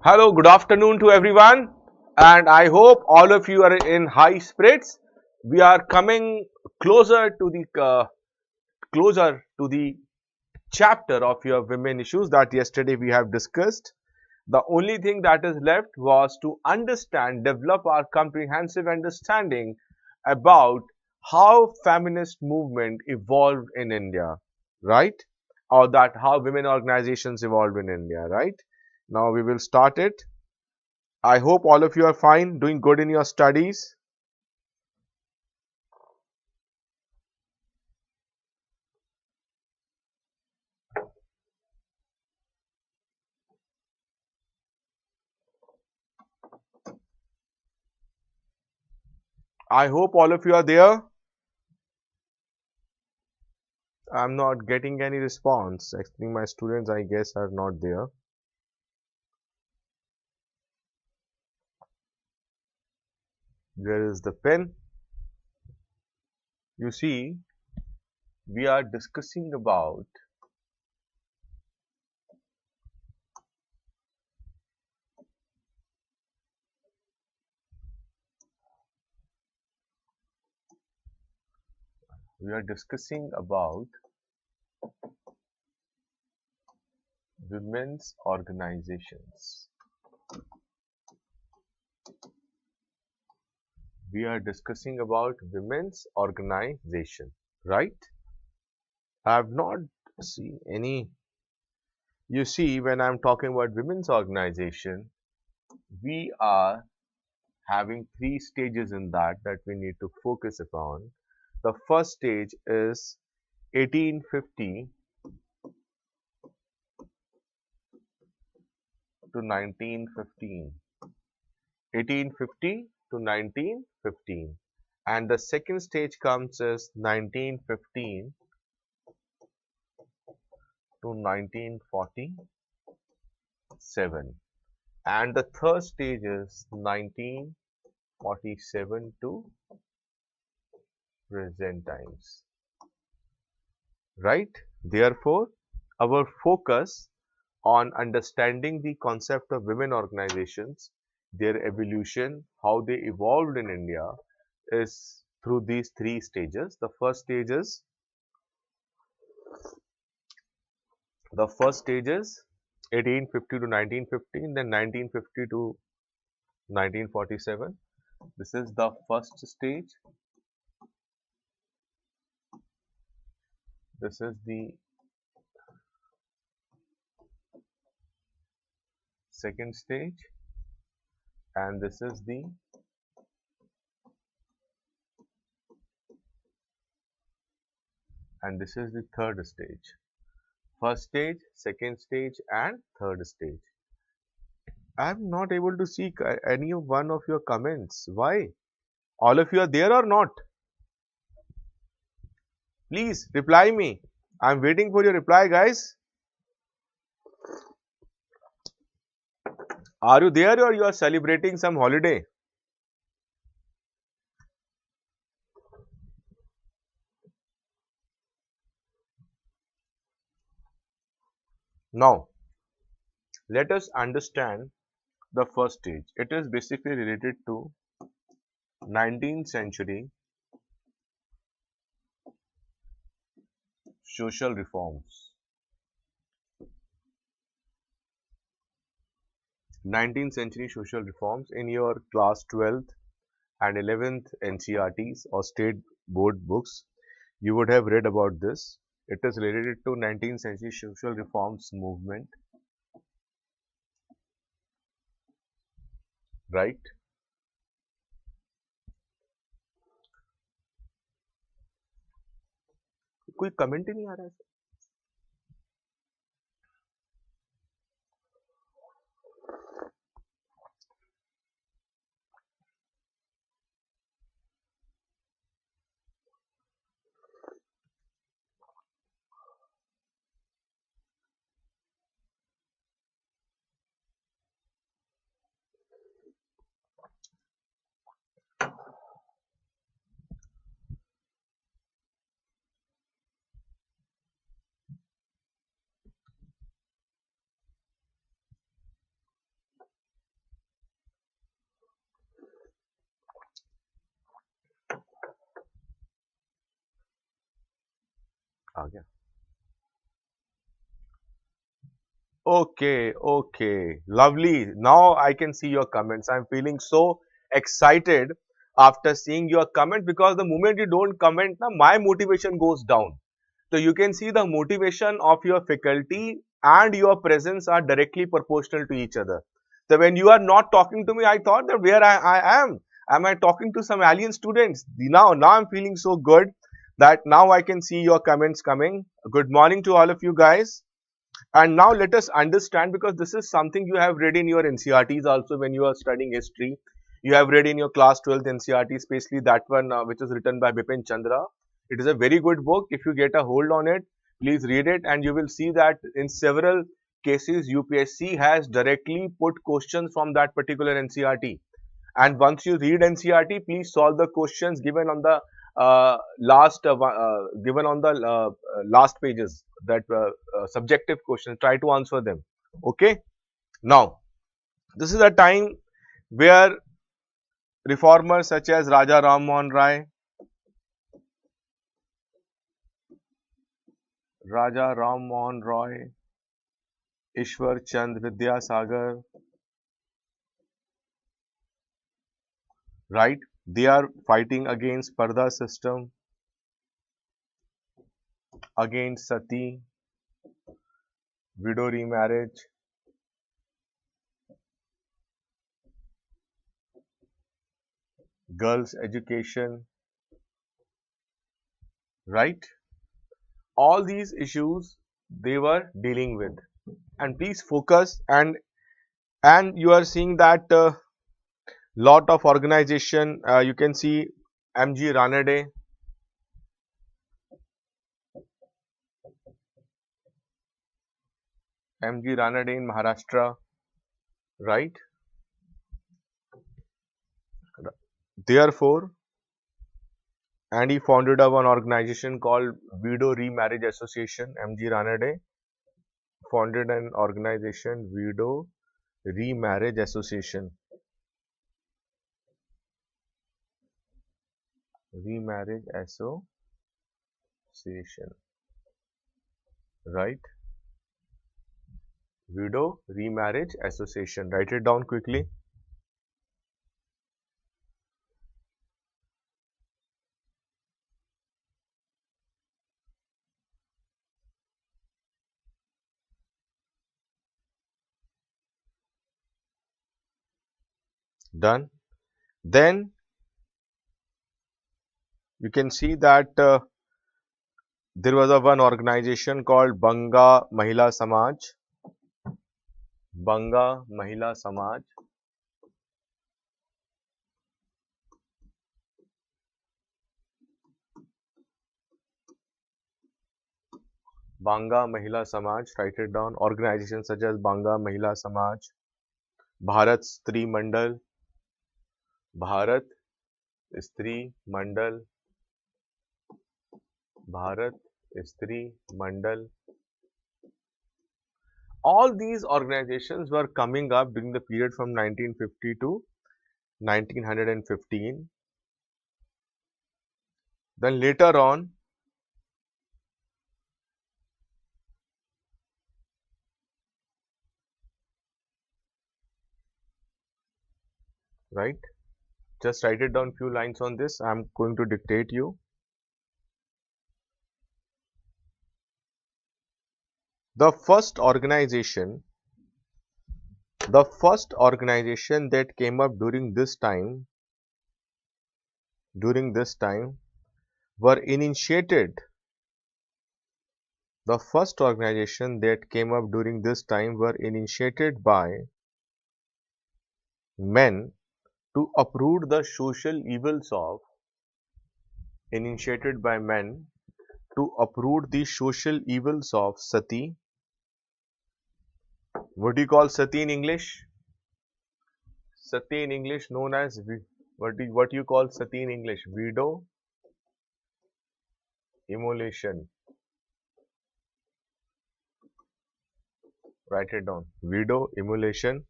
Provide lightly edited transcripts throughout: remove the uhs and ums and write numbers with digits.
Hello, good afternoon to everyone, and I hope all of you are in high spirits. We are coming closer to the chapter of your women issues that yesterday we have discussed. The only thing that is left was to understand, develop our comprehensive understanding about how feminist movement evolved in India, right? Or that how women organizations evolved in India, right? Now we will start it. I hope all of you are fine, doing good in your studies. I hope all of you are there. I'm not getting any response. Actually, my students, I guess, are not there. Where is the pen? You see, we are discussing about we are discussing about women's organizations. We are discussing about women's organization, right? I have not seen any. You see, when I'm talking about women's organization, we are having three stages in that we need to focus upon. The first stage is 1850 to 1915. 1850 to 1915. And the second stage comes as 1915 to 1947. And the third stage is 1947 to present times. Right? Therefore, our focus on understanding the concept of women organizations, their evolution, how they evolved in India is through these three stages. The first stage is 1850 to 1915, then 1950 to 1947. This is the first stage. This is the second stage, and this is the third stage. First stage, second stage, and third stage. I'm not able to see any of one of your comments. Why? All of you are there or not? Please reply me. I'm waiting for your reply, guys. Are you there or you are celebrating some holiday? Now, let us understand the first stage. It is basically related to 19th century social reforms. 19th century social reforms in your class 12th and 11th NCRTs or state board books, you would have read about this. It is related to 19th century social reforms movement, right? कोई comment ही नहीं आ रहा है. आ Okay, okay, lovely. Now I can see your comments. I'm feeling so excited after seeing your comment because the moment you don't comment, na, my motivation goes down. So you can see the motivation of your faculty and your presence are directly proportional to each other. So when you are not talking to me, I thought that where I am. Am I talking to some alien students? Now I'm feeling so good that now I can see your comments coming. Good morning to all of you guys. And now let us understand, because this is something you have read in your NCRTs also when you are studying history. You have read in your class 12th NCRT, especially that one which is written by Bipin Chandra. It is a very good book. If you get a hold on it, please read it, and you will see that in several cases UPSC has directly put questions from that particular NCRT. And once you read NCRT, please solve the questions given on the last pages, that subjective questions. Try to answer them. Okay. Now, this is a time where reformers such as Raja Ram Mohan Rai, Raja Ram Mohan Roy, Ishwar Chand Vidyasagar, right? They are fighting against Parda system, against Sati, widow remarriage, girls' education, right? All these issues they were dealing with. And please focus, and you are seeing that lot of organization. You can see MG Ranade, MG Ranade in Maharashtra, right? Therefore, and he founded a one organization called Widow Remarriage Association. MG Ranade founded an organization, Widow Remarriage Association. Remarriage Association, right? Widow Remarriage Association. Write it down quickly. Done. Then you can see that there was a one organization called Banga Mahila Samaj. Banga Mahila Samaj. Banga Mahila Samaj. Write it down. Organizations such as Banga Mahila Samaj, Bharat Stri Mandal, Bharat Stri Mandal, Bharat Stri Mandal. All these organizations were coming up during the period from 1950 to 1915. Then later on, right? Just write it down few lines on this. I am going to dictate you. The first organization that came up during this time were initiated. The first organization that came up during this time were initiated by men to uproot the social evils of, initiated by men to uproot the social evils of Sati. What do you call Sati in English? Sati in English known as, what you call Sati in English? Widow immolation. Write it down. Widow immolation.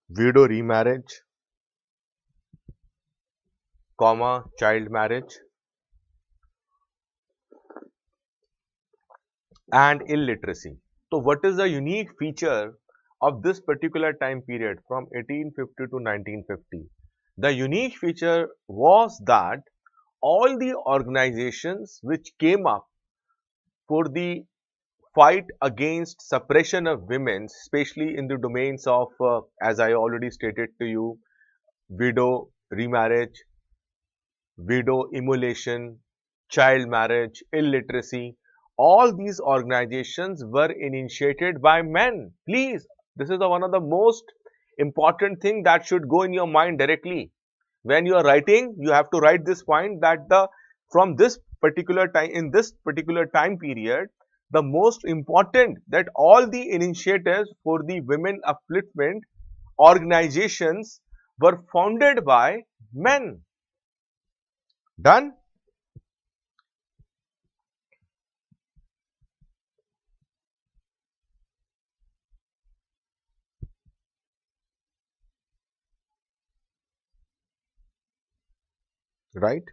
Widow remarriage. comma, child marriage, and illiteracy. So, what is the unique feature of this particular time period from 1850 to 1950? The unique feature was that all the organizations which came up for the fight against suppression of women, especially in the domains of, as I already stated to you, widow remarriage, widow immolation, child marriage, illiteracy. All these organizations were initiated by men. Please, this is one of the most important thing that should go in your mind directly. When you are writing, you have to write this point that the from this particular time in this particular time period, the most important that all the initiatives for the women upliftment organizations were founded by men. Done? Right?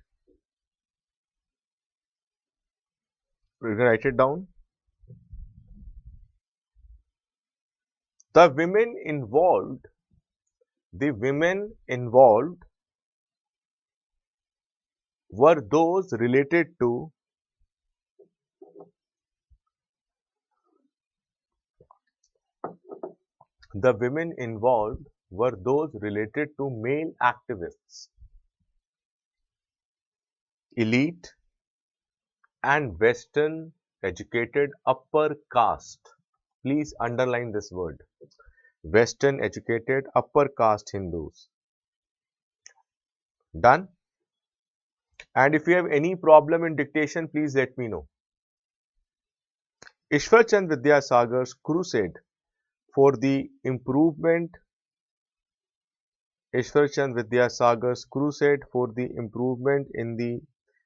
Write it down. The women involved were those related to the women involved were those related to male activists, elite, and Western educated upper caste. Please underline this word. Western educated upper caste Hindus. Done? And if you have any problem in dictation, please let me know. Ishwar Chand Vidyasagar's crusade for the improvement in the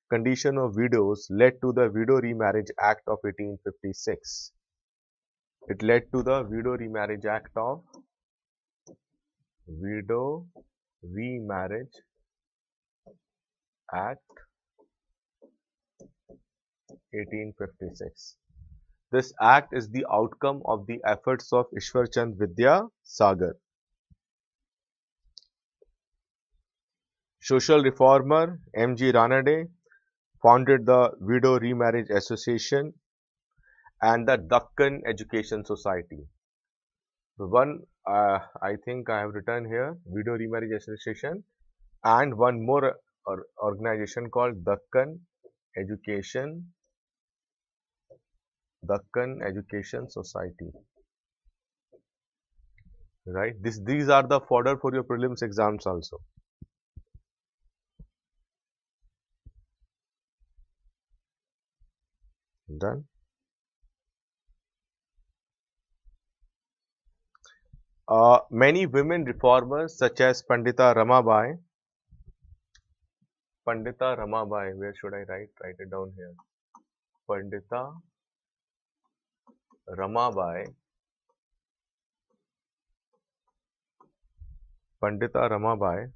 condition of widows led to the Widow Remarriage Act of 1856. It led to the Widow Remarriage Act of Widow Remarriage Act 1856. This act is the outcome of the efforts of Ishwar Chand Vidyasagar. Social reformer M.G. Ranade founded the Widow Remarriage Association and the Dakkan Education Society. One, I think I have written here, Widow Remarriage Association, and one more organization called Education Dakkan Education Society. Right? These are the fodder for your prelims exams also. Done. Many women reformers such as Pandita Ramabai. Where should I write? Write it down here. Pandita Ramabai. Pandita Ramabai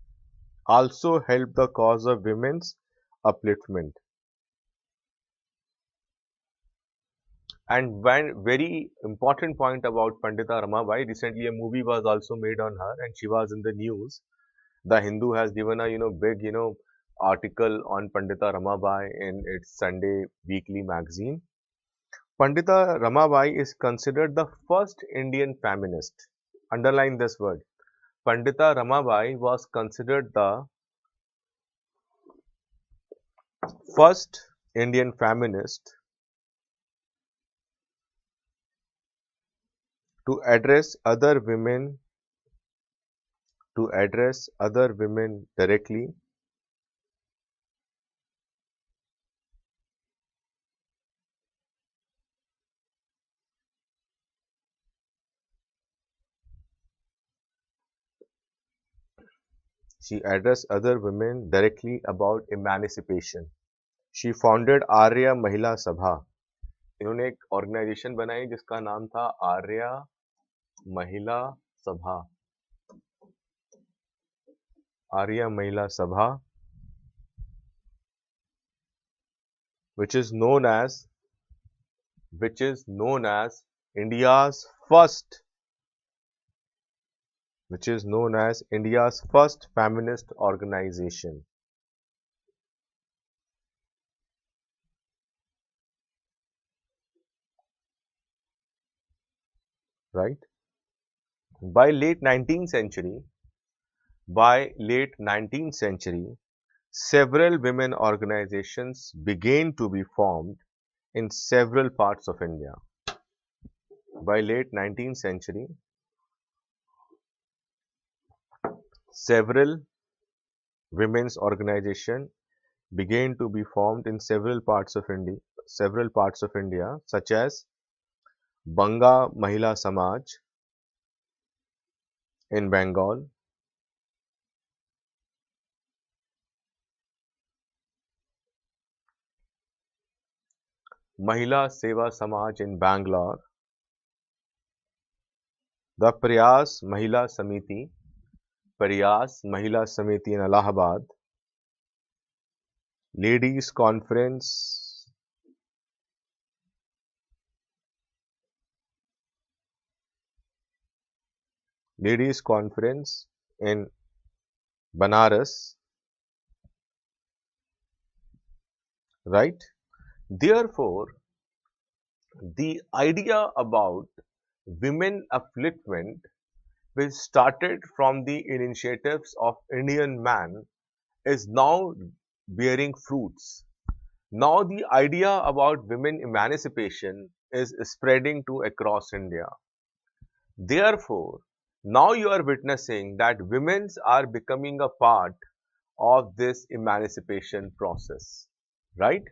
also helped the cause of women's upliftment. And one very important point about Pandita Ramabai, recently a movie was also made on her and she was in the news. The Hindu has given a big article on Pandita Ramabai in its Sunday weekly magazine. Pandita Ramabai is considered the first Indian feminist. Underline this word. Pandita Ramabai was considered the first Indian feminist to address other women directly. She addressed other women directly about emancipation. She founded आर्य महिला सभा. इन्होंने एक organisation बनाई जिसका नाम था आर्य महिला सभा. आर्य महिला सभा which is known as India's first feminist organization, right? By late 19th century, by late 19th century, several women organizations began to be formed in several parts of India. By late 19th century, several women's organizations began to be formed in several parts of India, such as Banga Mahila Samaj in Bengal, Mahila Seva Samaj in Bangalore, the Prayas Mahila Samiti in Allahabad, Ladies Conference, in Banaras, right? Therefore, the idea about women upliftment, which started from the initiatives of Indian man, is now bearing fruits. Now the idea about women emancipation is spreading to across India. Therefore, now you are witnessing that women are becoming a part of this emancipation process, right?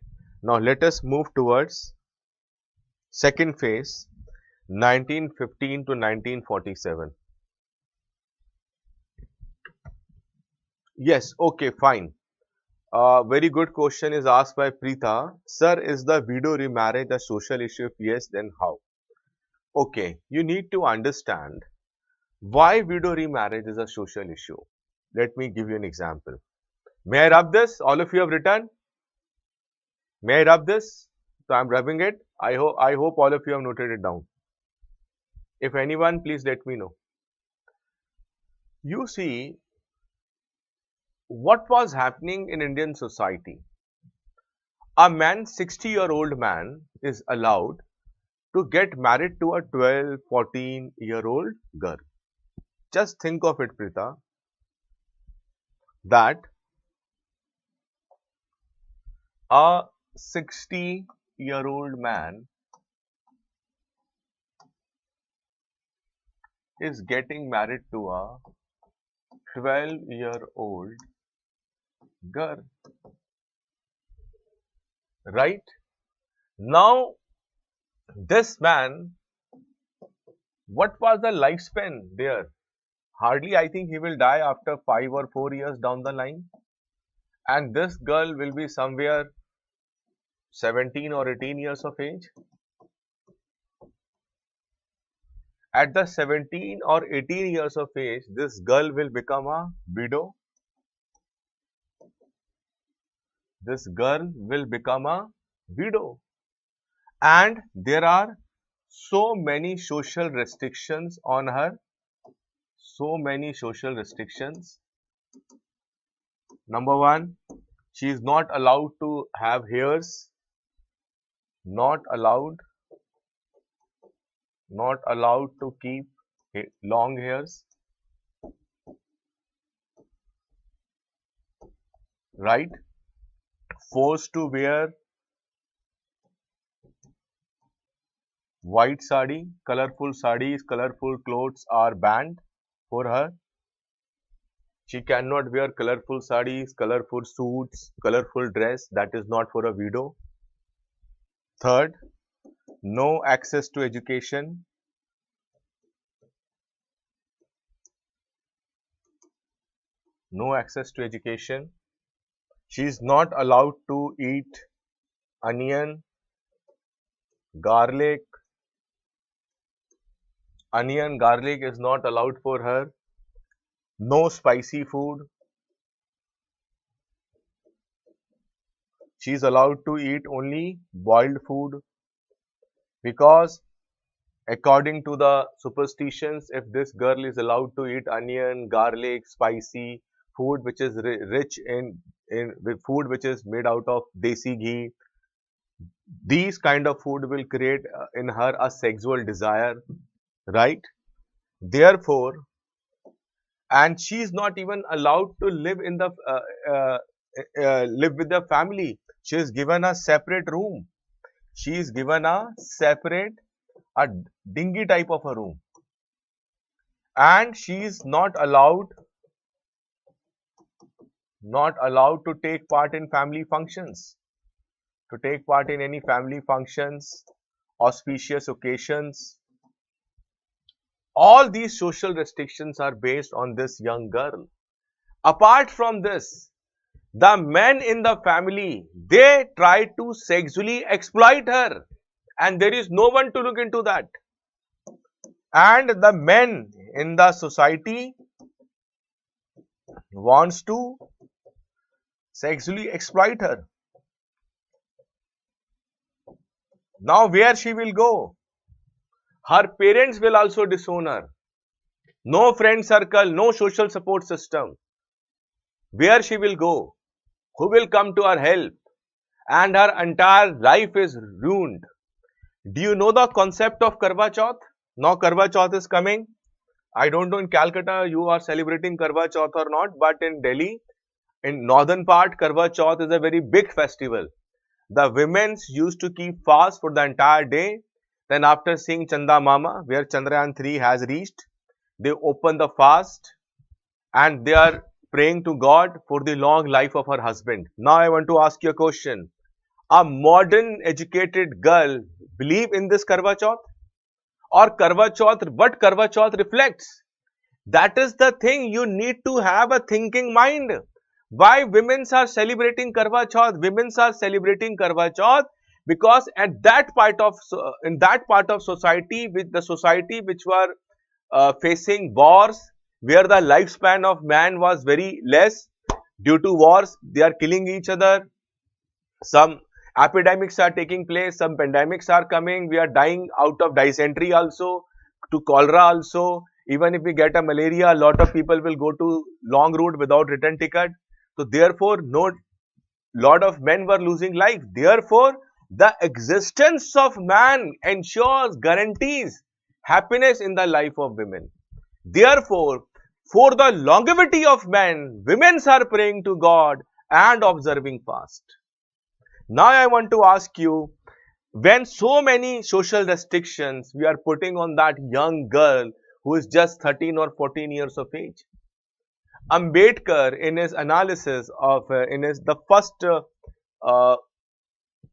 Now let us move towards second phase, 1915 to 1947. Yes, okay, fine. Very good question is asked by Preetha. Sir, is the widow remarriage a social issue? If yes, then how? Okay, you need to understand why widow remarriage is a social issue. Let me give you an example. May I rub this? All of you have written. May I rub this? So I am rubbing it. I hope all of you have noted it down. If anyone, please let me know. You see, what was happening in Indian society? A man, 60-year-old man, is allowed to get married to a 12, 14-year-old girl. Just think of it, Prita, that a 60-year-old man is getting married to a 12-year-old girl, right? Now, this man, what was the lifespan there? Hardly, I think he will die after 5 or 4 years down the line. And this girl will be somewhere 17 or 18 years of age. At the 17 or 18 years of age, this girl will become a widow. This girl will become a widow. And there are so many social restrictions on her. So many social restrictions. Number one, she is not allowed to have hairs. Not allowed to keep long hairs, right? Forced to wear white sari, colorful sarees, colorful clothes are banned for her. She cannot wear colorful sarees, colorful suits, colorful dress. That is not for a widow. Third, no access to education. No access to education. She is not allowed to eat onion, garlic. Onion, garlic is not allowed for her. No spicy food. She is allowed to eat only boiled food because according to the superstitions, if this girl is allowed to eat onion, garlic, spicy food which is rich in with food which is made out of desi ghee, these kind of food will create in her a sexual desire, right? Therefore, and she is not even allowed to live in the live with the family. She is given a separate room. She is given a separate, a dingy type of a room, and she is not allowed to take part in family functions, to take part in any family functions, auspicious occasions. All these social restrictions are based on this young girl. Apart from this, the men in the family, they try to sexually exploit her, and there is no one to look into that. And the men in the society wants to sexually exploit her. Now where she will go? Her parents will also disown her. No friend circle, no social support system. Where she will go? Who will come to her help? And her entire life is ruined. Do you know the concept of Karwa Chauth? Now Karwa Chauth is coming. I don't know in Calcutta you are celebrating Karwa Chauth or not, but in Delhi, in northern part, Karwa Chauth is a very big festival. The women used to keep fast for the entire day. Then after seeing Chanda Mama, where Chandrayaan 3 has reached, they open the fast and they are praying to God for the long life of her husband. Now I want to ask you a question. A modern educated girl believe in this Karwa Chauth? Or Karwa Chauth, what Karwa Chauth reflects? That is the thing, you need to have a thinking mind. Why women are celebrating Karwa Chauth? Women are celebrating Karwa Chauth because at that part of in that part of society, with the society which were facing wars, where the lifespan of man was very less due to wars, they are killing each other. Some epidemics are taking place, some pandemics are coming, we are dying out of dysentery also, to cholera also. Even if we get a malaria, a lot of people will go to long route without return ticket. So therefore, no, lot of men were losing life. Therefore, the existence of man ensures, guarantees happiness in the life of women. Therefore, for the longevity of men, women are praying to God and observing fast. Now I want to ask you, when so many social restrictions we are putting on that young girl who is just 13 or 14 years of age. Ambedkar, in his analysis of, the first uh,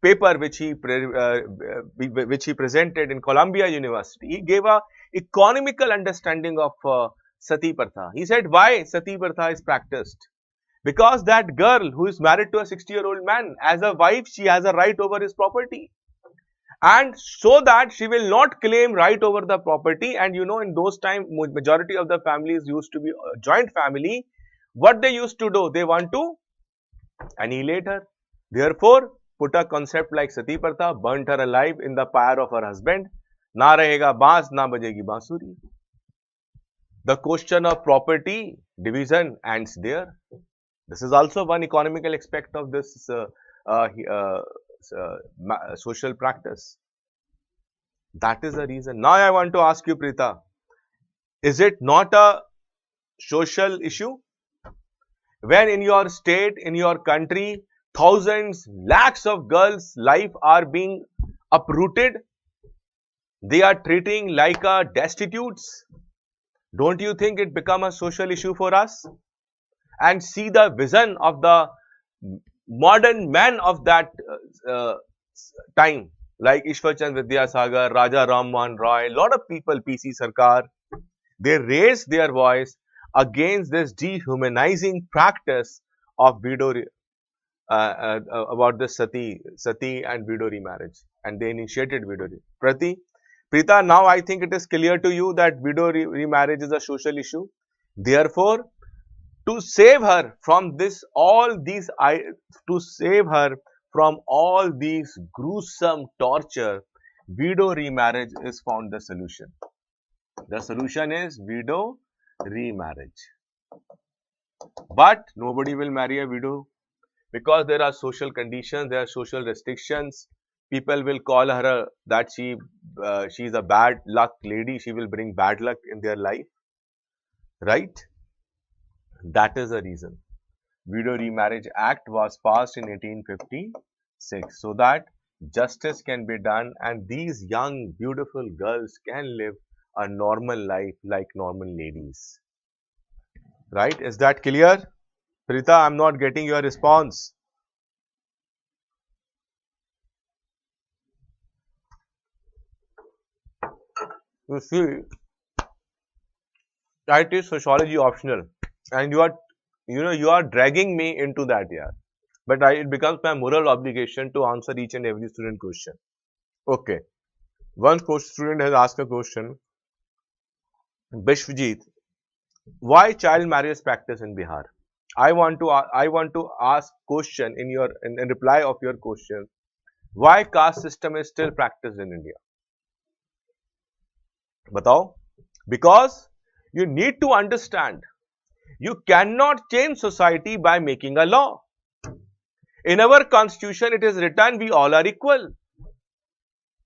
paper which he presented in Columbia University, he gave a economical understanding of Sati Pratha. He said why Sati Pratha is practiced. Because that girl who is married to a 60-year-old man, as a wife, she has a right over his property. And so that she will not claim right over the property. And you know, in those times, majority of the families used to be a joint family. What they used to do, they want to annihilate her. Therefore, put a concept like Sati Pratha, burnt her alive in the pyre of her husband. Na rahega baans, na bajegi bansuri. The question of property division ends there. This is also one economical aspect of this social practice. That is the reason. Now I want to ask you, Preeta, is it not a social issue? When in your state, in your country, thousands, lakhs of girls' life are being uprooted, they are treating like a destitutes. Don't you think it become a social issue for us? And see the vision of the modern man of that time, like Ishwar Chand Vidyasagar, Raja Ram Mohan Roy, lot of people, PC Sarkar, they raised their voice against this dehumanizing practice of widow, about the Sati and widow remarriage, and they initiated widow. Preeta, now I think it is clear to you that widow remarriage is a social issue. Therefore, to save her from this, to save her from all these gruesome torture, widow remarriage is found the solution. The solution is widow remarriage. But nobody will marry a widow because there are social conditions, there are social restrictions. People will call her that she's a bad luck lady. She will bring bad luck in their life, right? That is the reason. Widow Remarriage Act was passed in 1856 so that justice can be done and these young beautiful girls can live a normal life like normal ladies. Right? Is that clear? Prita, I'm not getting your response. You see, that is sociology optional and you are dragging me into that, yeah. But it becomes my moral obligation to answer each and every student question. Okay. One student has asked a question. Bishwajit, why child marriage practice in Bihar? I want to ask question in reply of your question. Why caste system is still practiced in India? Batao. Because you need to understand, you cannot change society by making a law. In our constitution, it is written we all are equal.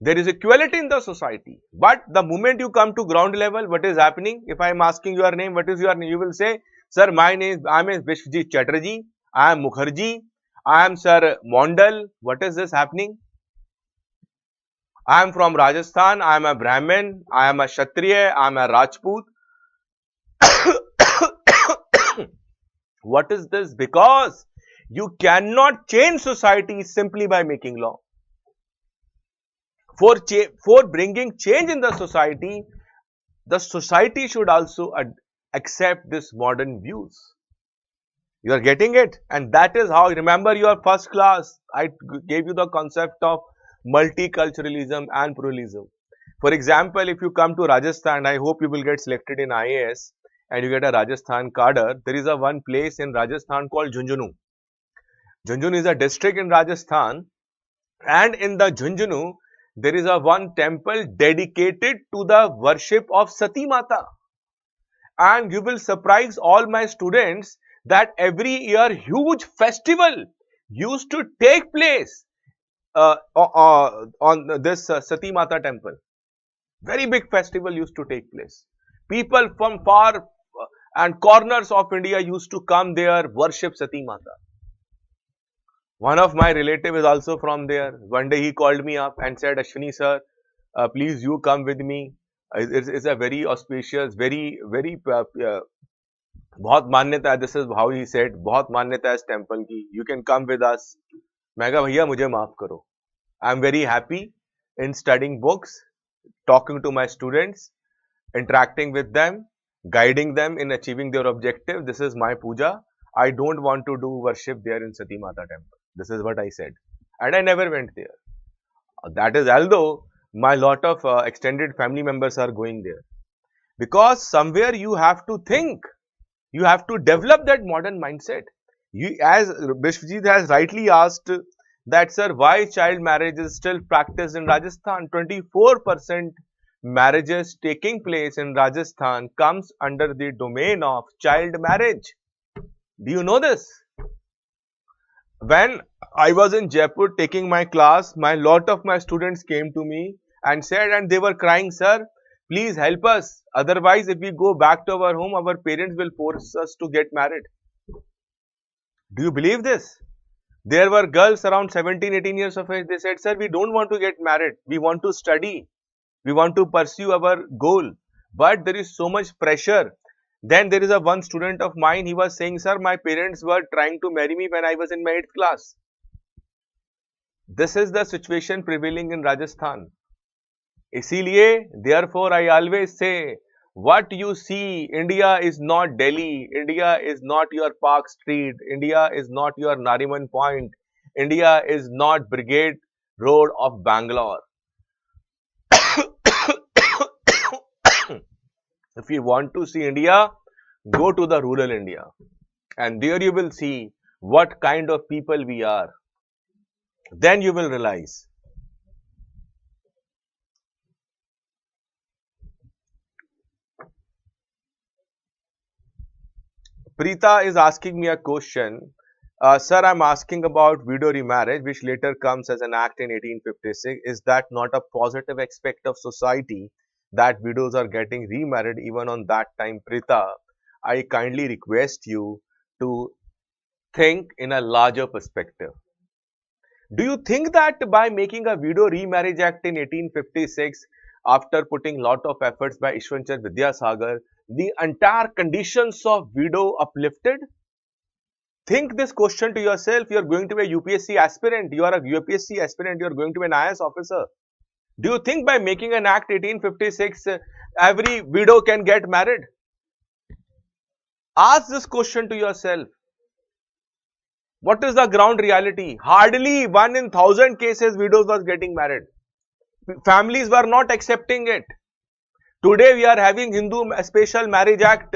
There is equality in the society. But the moment you come to ground level, what is happening? If I am asking your name, what is your name? You will say, sir, my name I am Vishwajit Chatterjee. I am Mukherjee. I am Sir Mondal. What is this happening? I am from Rajasthan. I am a Brahmin. I am a Kshatriya. I am a Rajput. What is this? Because you cannot change society simply by making law. For bringing change in the society should also accept this modern views. You are getting it? And that is how, remember your first class, I gave you the concept of multiculturalism and pluralism. For example, if you come to Rajasthan, I hope you will get selected in IAS and you get a Rajasthan cadre. There is a one place in Rajasthan called Jhunjhunu. Jhunjhunu is a district in Rajasthan, and in the Jhunjhunu, there is a one temple dedicated to the worship of Sati Mata. And you will surprise all my students that every year huge festival used to take place on this Sati Mata temple. Very big festival used to take place. People from far and corners of India used to come there, worship Sati Mata. One of my relative is also from there. One day he called me up and said, Ashwini sir, please you come with me. It's a very auspicious, very बहुत मान्यता है. This is how he said. बहुत मान्यता है इस temple की. You can come with us. मैं कहा भैया मुझे माफ करो. I am very happy in studying books, talking to my students, interacting with them, guiding them in achieving their objective. This is my puja. I don't want to do worship there in Sati Mata temple. This is what I said. And I never went there. That is although my lot of extended family members are going there. Because somewhere you have to think. You have to develop that modern mindset. As Bishwajit has rightly asked that, sir, why child marriage is still practiced in Rajasthan? 24% marriages taking place in Rajasthan comes under the domain of child marriage. Do you know this? When I was in Jaipur taking my class, lot of my students came to me and said, and they were crying, sir, please help us. Otherwise, if we go back to our home, our parents will force us to get married. Do you believe this? There were girls around 17, 18 years of age. They said, sir, we don't want to get married. We want to study. We want to pursue our goal. But there is so much pressure. Then there is a one student of mine, he was saying, sir, my parents were trying to marry me when I was in my 8th class. This is the situation prevailing in Rajasthan. Isiliye, therefore, I always say, what you see, India is not Delhi, India is not your Park Street, India is not your Nariman Point, India is not Brigade Road of Bangalore. If you want to see India, go to the rural India and there you will see what kind of people we are. Then you will realize. Preeta is asking me a question. Sir, I'm asking about widow remarriage, which later comes as an act in 1856. Is that not a positive aspect of society that widows are getting remarried even on that time? Preeta, I kindly request you to think in a larger perspective. Do you think that by making a Widow Remarriage Act in 1856, after putting lot of efforts by Ishwanchar Vidyasagar, the entire conditions of widow uplifted? Think this question to yourself. You are going to be a UPSC aspirant. You are a UPSC aspirant. You are going to be an IAS officer. Do you think by making an act 1856, every widow can get married? Ask this question to yourself. What is the ground reality? Hardly 1 in 1,000 cases widows was getting married. Families were not accepting it. Today we are having Hindu Special Marriage Act,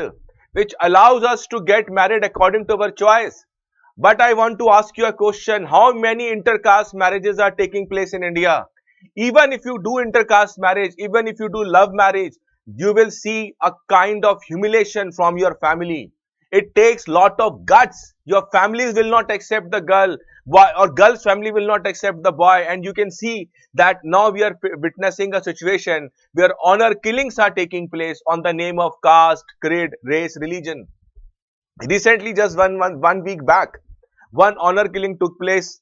which allows us to get married according to our choice. But I want to ask you a question. How many intercaste marriages are taking place in India? Even if you do intercaste marriage, even if you do love marriage, you will see a kind of humiliation from your family. It takes lot of guts. Your families will not accept the girl, or girl's family will not accept the boy, and you can see that now we are witnessing a situation where honor killings are taking place on the name of caste, creed, race, religion. Recently, just one week back, one honor killing took place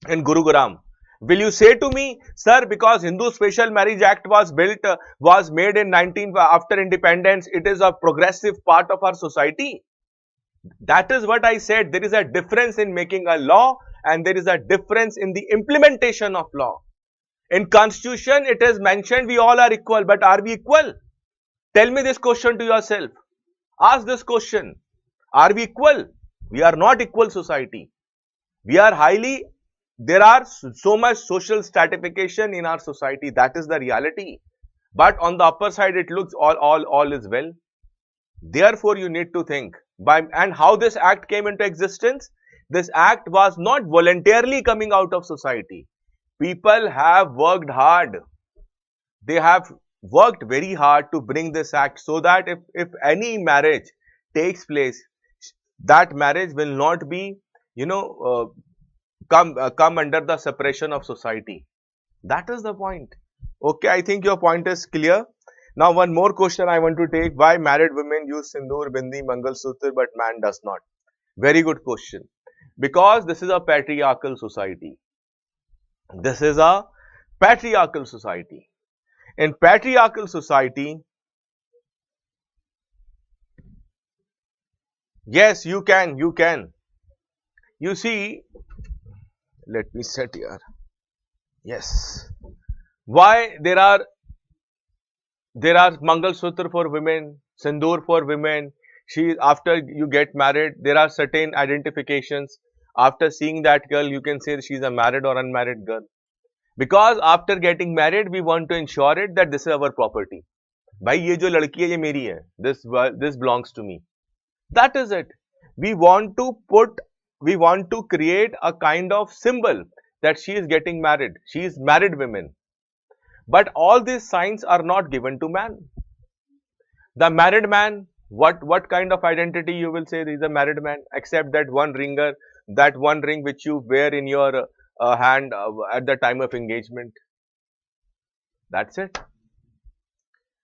in Gurugram. Will you say to me, sir, because Hindu Special Marriage Act was built, was made in 19 after independence, it is a progressive part of our society? That is what I said. There is a difference in making a law and there is a difference in the implementation of law. In Constitution, it is mentioned we all are equal, but are we equal? Tell me this question to yourself. Ask this question. Are we equal? We are not equal society. We are highly, there are so much social stratification in our society. That is the reality. But on the upper side, it looks all is well. Therefore, you need to think and how this act came into existence. This act was not voluntarily coming out of society. People have worked hard. They have worked very hard to bring this act so that if any marriage takes place, that marriage will not be, come under the suppression of society. That is the point. Okay, I think your point is clear. Now, one more question I want to take. Why married women use sindoor, bindi, mangal sutra, but man does not? Very good question. Because this is a patriarchal society. This is a patriarchal society. In patriarchal society, yes, you can. You see, let me set here. Yes. Why there are Mangal Sutra for women, Sindoor for women. After you get married, there are certain identifications. After seeing that girl, you can say she's a married or unmarried girl. Because after getting married, we want to ensure it that this is our property. Bhai, ye jo ladki hai, ye meri hai. This belongs to me. That is it. We want to create a kind of symbol that she is getting married. She is married women. But all these signs are not given to man. The married man, what kind of identity you will say is a married man, except that one ring which you wear in your hand at the time of engagement. That's it.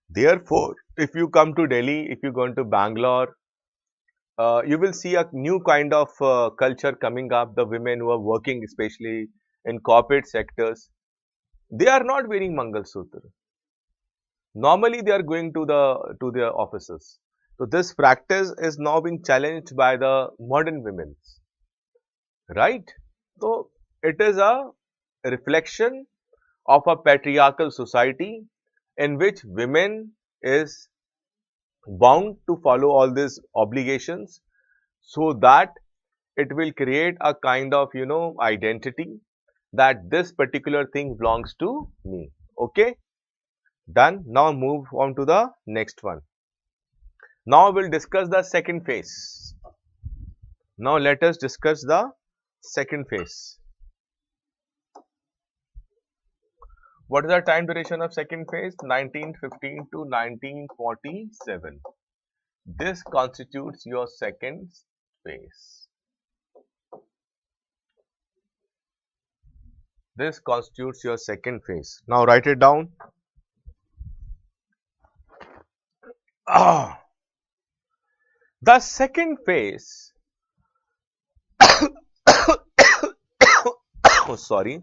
Therefore, if you come to Delhi, if you go to Bangalore, you will see a new kind of culture coming up. The women who are working, especially in corporate sectors, they are not wearing Mangal Sutra. Normally, they are going to their offices. So this practice is now being challenged by the modern women, right? So it is a reflection of a patriarchal society in which women is bound to follow all these obligations, so that it will create a kind of identity that this particular thing belongs to me. Okay, done. Now move on to the next one. Now we'll discuss the second phase. Now let us discuss the second phase. What is the time duration of second phase? 1915 to 1947. This constitutes your second phase. This constitutes your second phase. Now write it down. The second phase, oh sorry,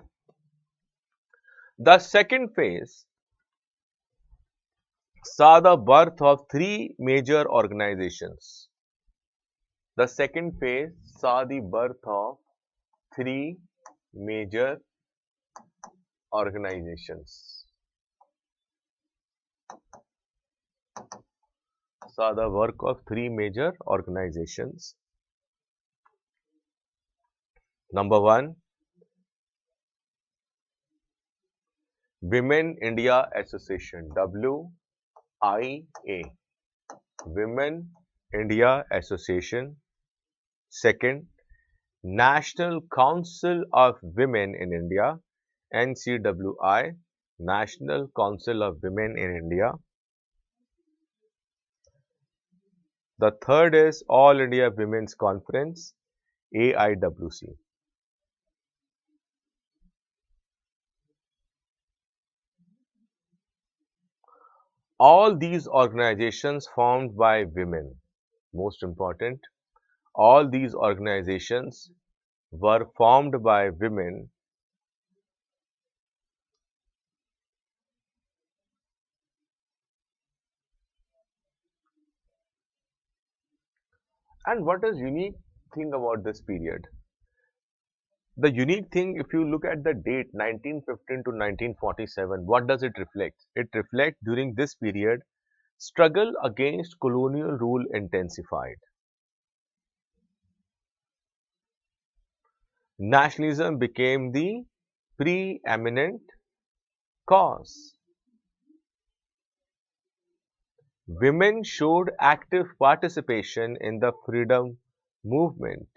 the second phase saw the birth of three major organizations. The second phase saw the birth of three major organizations. Saw the work of three major organizations. Number one, Women India Association, WIA. Women India Association. Second, National Council of Women in India, NCWI, National Council of Women in India. The third is All India Women's Conference, AIWC. All these organizations formed by women, most important, all these organizations were formed by women and what is unique thing about this period? The unique thing, if you look at the date 1915 to 1947, what does it reflect? It reflects during this period, struggle against colonial rule intensified. Nationalism became the preeminent cause. Women showed active participation in the freedom movement.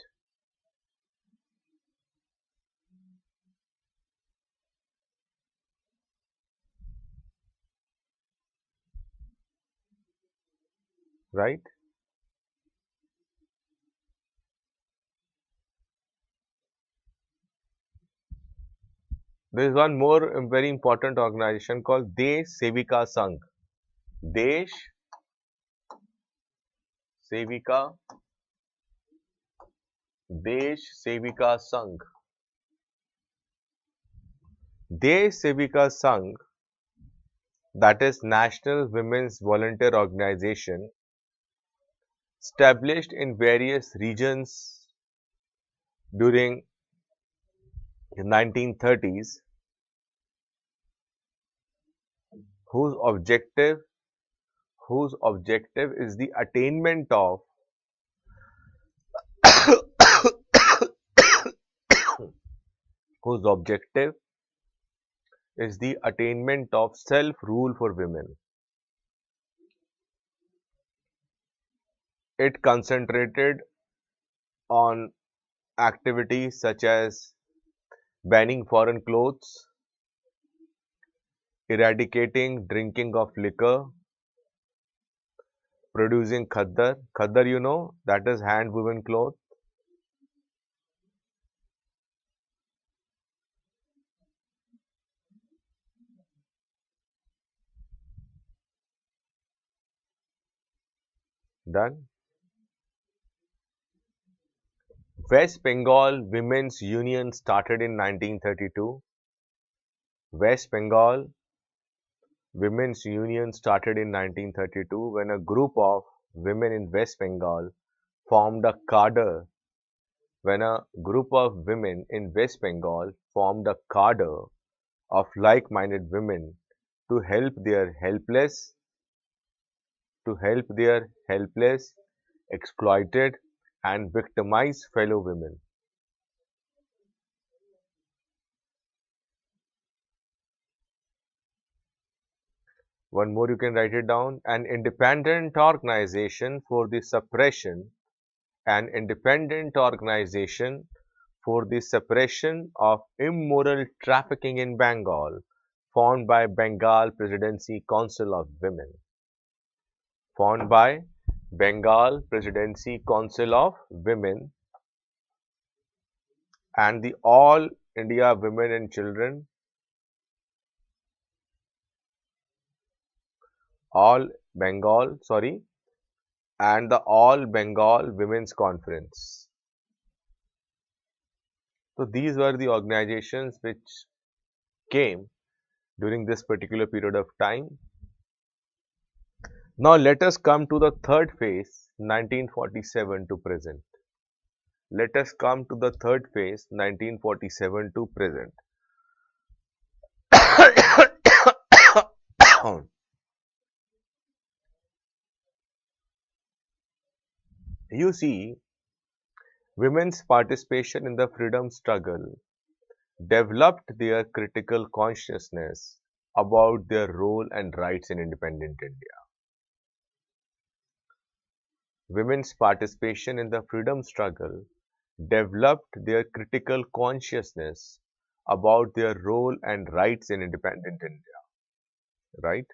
Right? There is one more very important organization called Desh Sevika Sangh. Desh Sevika Desh Sevika Sangh. Desh Sevika Sangh, that is National Women's Volunteer Organization, established in various regions during the 1930s, whose objective is the attainment of whose objective is the attainment of self-rule for women. It concentrated on activities such as banning foreign clothes, eradicating drinking of liquor, producing khaddar. Khaddar, you know, that is hand woven cloth. Done. West Bengal Women's Union started in 1932. West Bengal Women's Union started in 1932 when a group of women in West Bengal formed a cadre. When a group of women in West Bengal formed a cadre of like-minded women to help their helpless, exploited and victimized fellow women. One more, you can write it down. An independent organization for the suppression of immoral trafficking in Bengal Formed by Bengal Presidency Council of Women. Formed by Bengal Presidency Council of Women and the All India Women and Children, All Bengal, sorry, and the All Bengal Women's Conference. So these were the organizations which came during this particular period of time. Now let us come to the third phase, 1947 to present. Let us come to the third phase, 1947 to present. You see, women's participation in the freedom struggle developed their critical consciousness about their role and rights in independent India. Women's participation in the freedom struggle developed their critical consciousness about their role and rights in independent India. Right?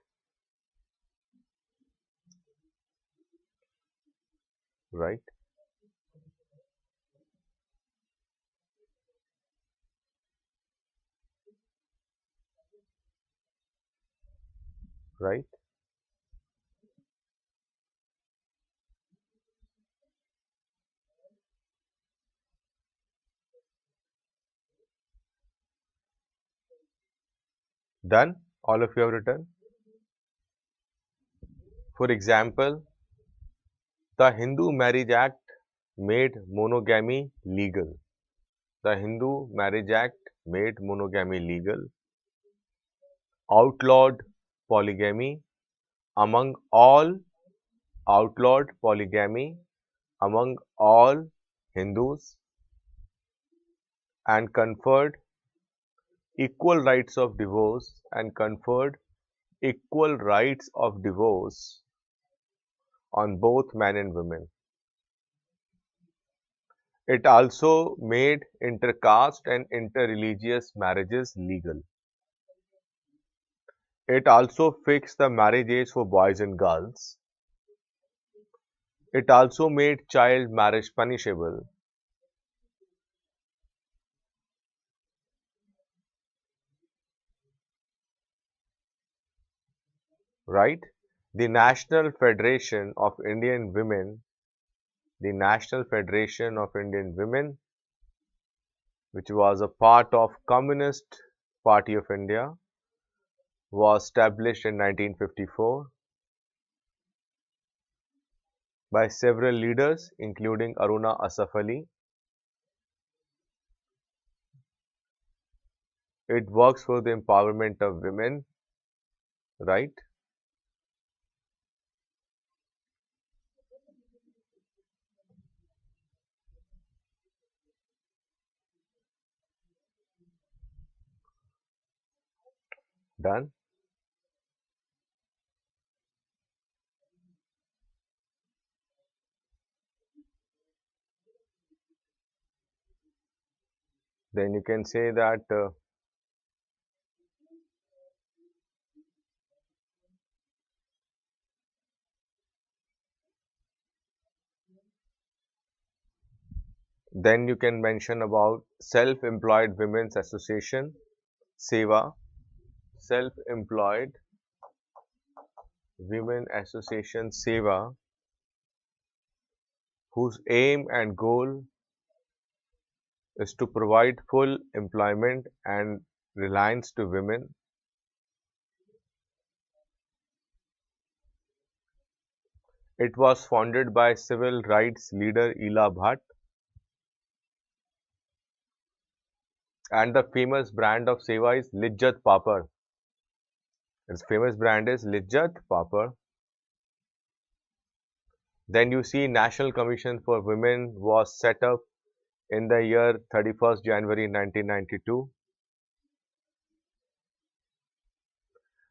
Right? Right? Done? All of you have written? For example, the Hindu Marriage Act made monogamy legal. The Hindu Marriage Act made monogamy legal, outlawed polygamy among all, outlawed polygamy among all Hindus, and conferred equal rights of divorce on both men and women. It also made intercaste and interreligious marriages legal. It also fixed the marriage age for boys and girls. It also made child marriage punishable. Right? The National Federation of Indian Women, the National Federation of Indian Women, which was a part of Communist Party of India, was established in 1954 by several leaders including Aruna Asaf Ali. It works for the empowerment of women, right? Done. Then you can say that then you can mention about Self-Employed Women's Association, SEWA, Self-Employed Women Association, SEWA, whose aim and goal is to provide full employment and reliance to women. It was founded by civil rights leader Ela Bhatt, and the famous brand of Seva is Lijjat Papad. Its famous brand is Lijjat Papad. Then you see National Commission for Women was set up in the year 31st January 1992.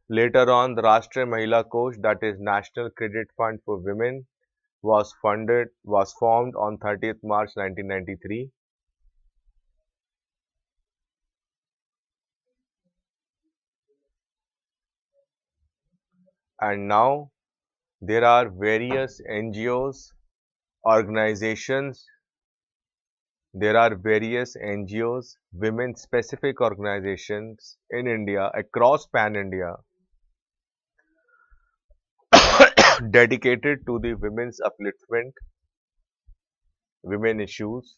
Later on, the Rashtriya Mahila Kosh, that is National Credit Fund for Women, was formed on 30th March 1993. And now there are various NGOs, organizations, women specific organizations in India, across pan India, dedicated to the women's upliftment, women issues,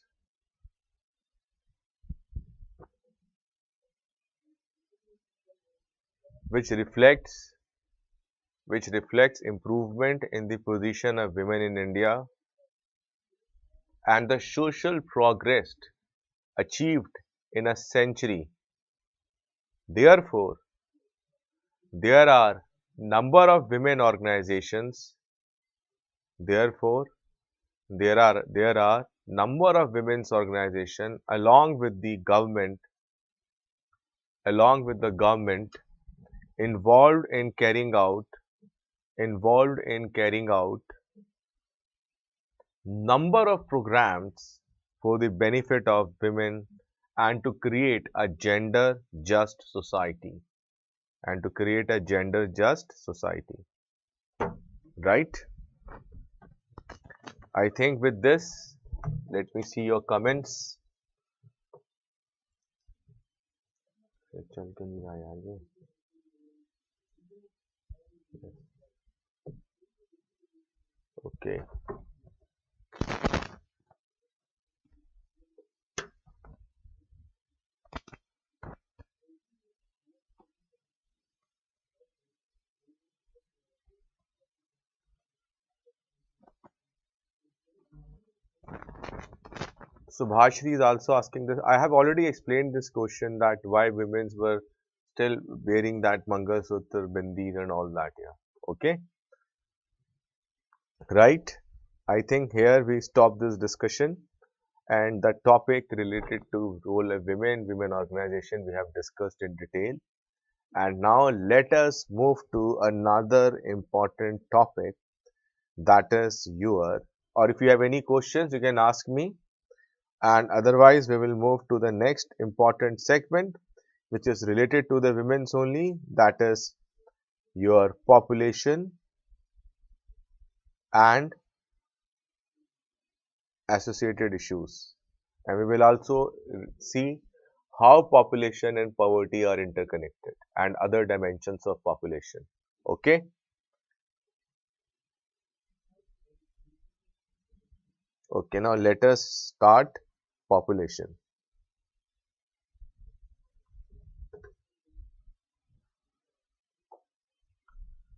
which reflects improvement in the position of women in India and the social progress achieved in a century. Therefore, there are number of women organizations. Therefore, there are number of women's organizations along with the government involved in carrying out number of programs for the benefit of women and to create a gender just society right. I think with this, let me see your comments. Okay. Subhashri is also asking this. I have already explained this question, that why women were still wearing that Mangal Sutra, Bindis and all that. Yeah. Okay. Right. I think here we stop this discussion, and the topic related to role of women organization we have discussed in detail. And now let us move to another important topic, that is or if you have any questions you can ask me, and otherwise we will move to the next important segment which is related to the women's only, that is your population and associated issues, and we will also see how population and poverty are interconnected and other dimensions of population. Okay. Okay, now let us start population.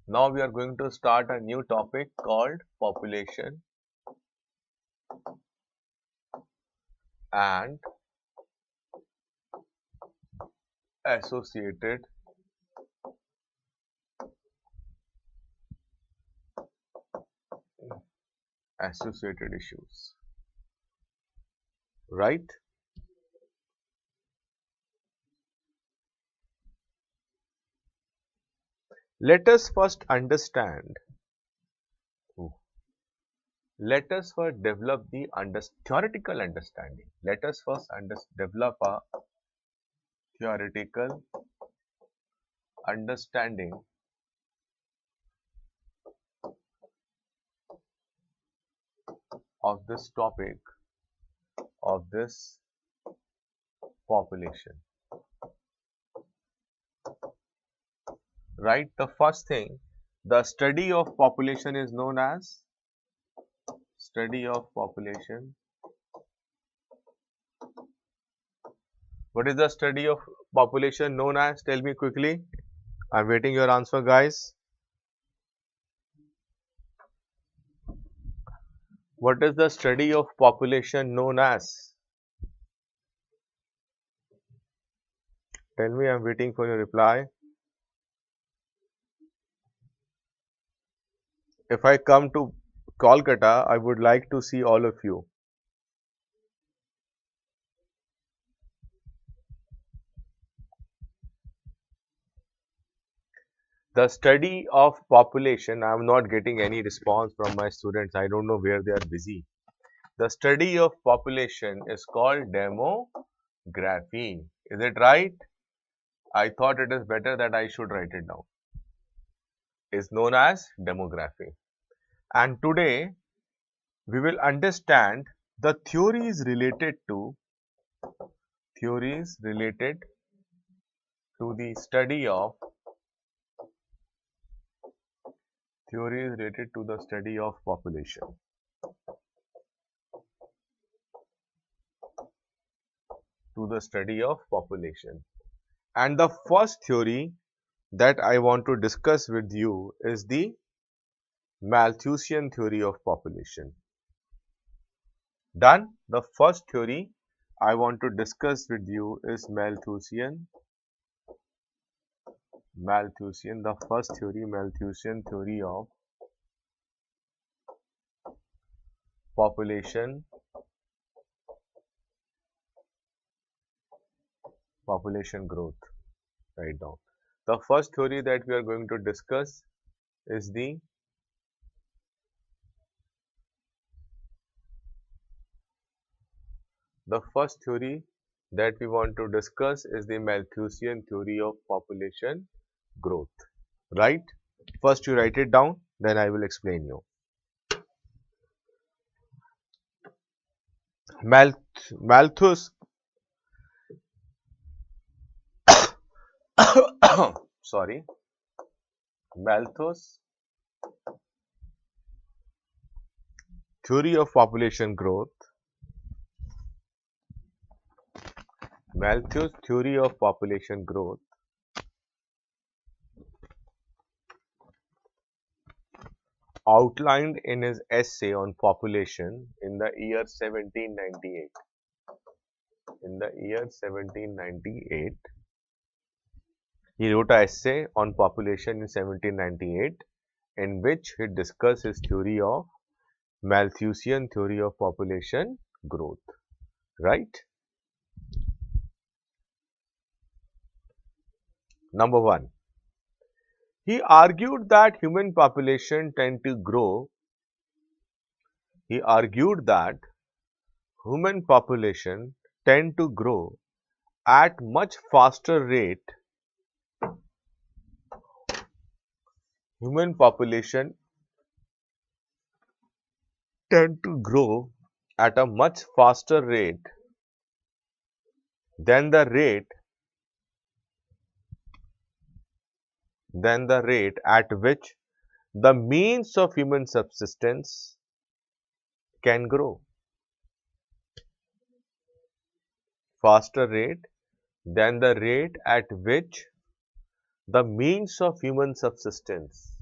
Now we are going to start a new topic called population and associated issues, right? Let us first understand. Let us first develop the theoretical understanding. Let us first develop a theoretical understanding of this topic, of this population. Right? The first thing, the study of population is known as study of population. What is the study of population known as? Tell me quickly. I'm waiting your answer, guys. What is the study of population known as? Tell me, I'm waiting for your reply. If I come to Kolkata, I would like to see all of you. The study of population, I am not getting any response from my students. I don't know where they are busy. The study of population is called demography. Is it right? I thought it is better that I should write it down. is known as demography. And today we will understand the theories related to the study of population. And the first theory that I want to discuss with you is the Malthusian theory of population. Done. The first theory I want to discuss with you is Malthusian. The first theory, Malthusian theory of population growth. Write down. The first theory that we are going to discuss is the Malthusian theory of population growth. Right? First you write it down, then I will explain you. Malthus sorry, Malthus theory of population growth. Malthus theory of population growth outlined in his essay on population in the year 1798. He wrote an essay on population in 1798 in which he discussed his theory of Malthusian theory of population growth. Right? Number 1. He argued that human population tend to grow. At much faster rate. Human population tend to grow at a much faster rate than the rate at which the means of human subsistence can grow. Faster rate than the rate at which the means of human subsistence.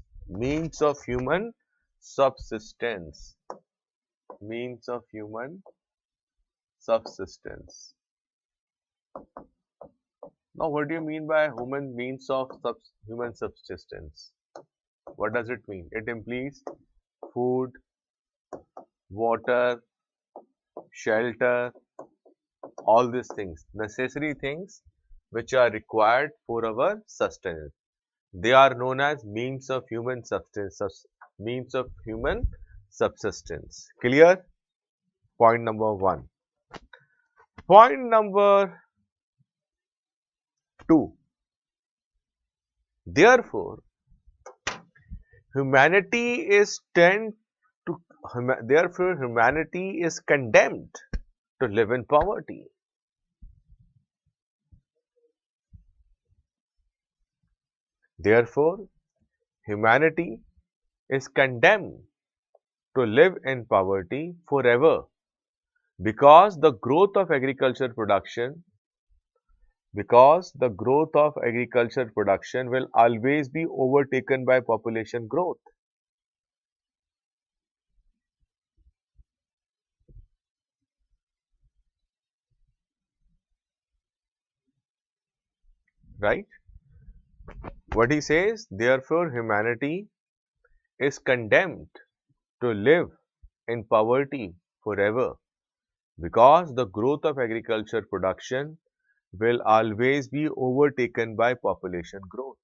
Now, what do you mean by means of human subsistence? What does it mean? It implies food, water, shelter, all these things, necessary things which are required for our sustenance. They are known as means of human subsistence. Clear? Point number 1. Point number 2. Therefore, humanity is condemned to live in poverty. Therefore, humanity is condemned to live in poverty forever because the growth of agriculture production will always be overtaken by population growth. Right? What he says, therefore, humanity is condemned to live in poverty forever because the growth of agriculture production will always be overtaken by population growth.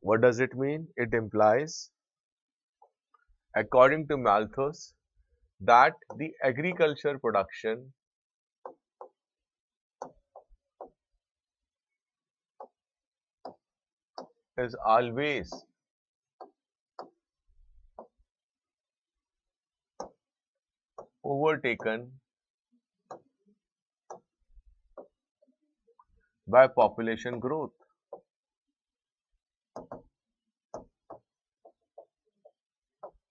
What does it mean? It implies, according to Malthus, that the agriculture production is always overtaken by population growth.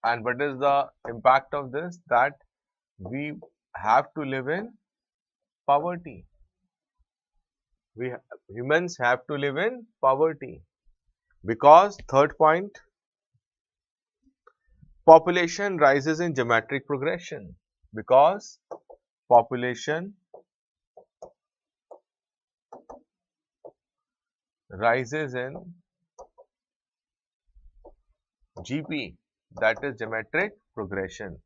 And what is the impact of this? That we have to live in poverty. Humans have to live in poverty because third point, population rises in geometric progression because population rises in GP, that is geometric progression.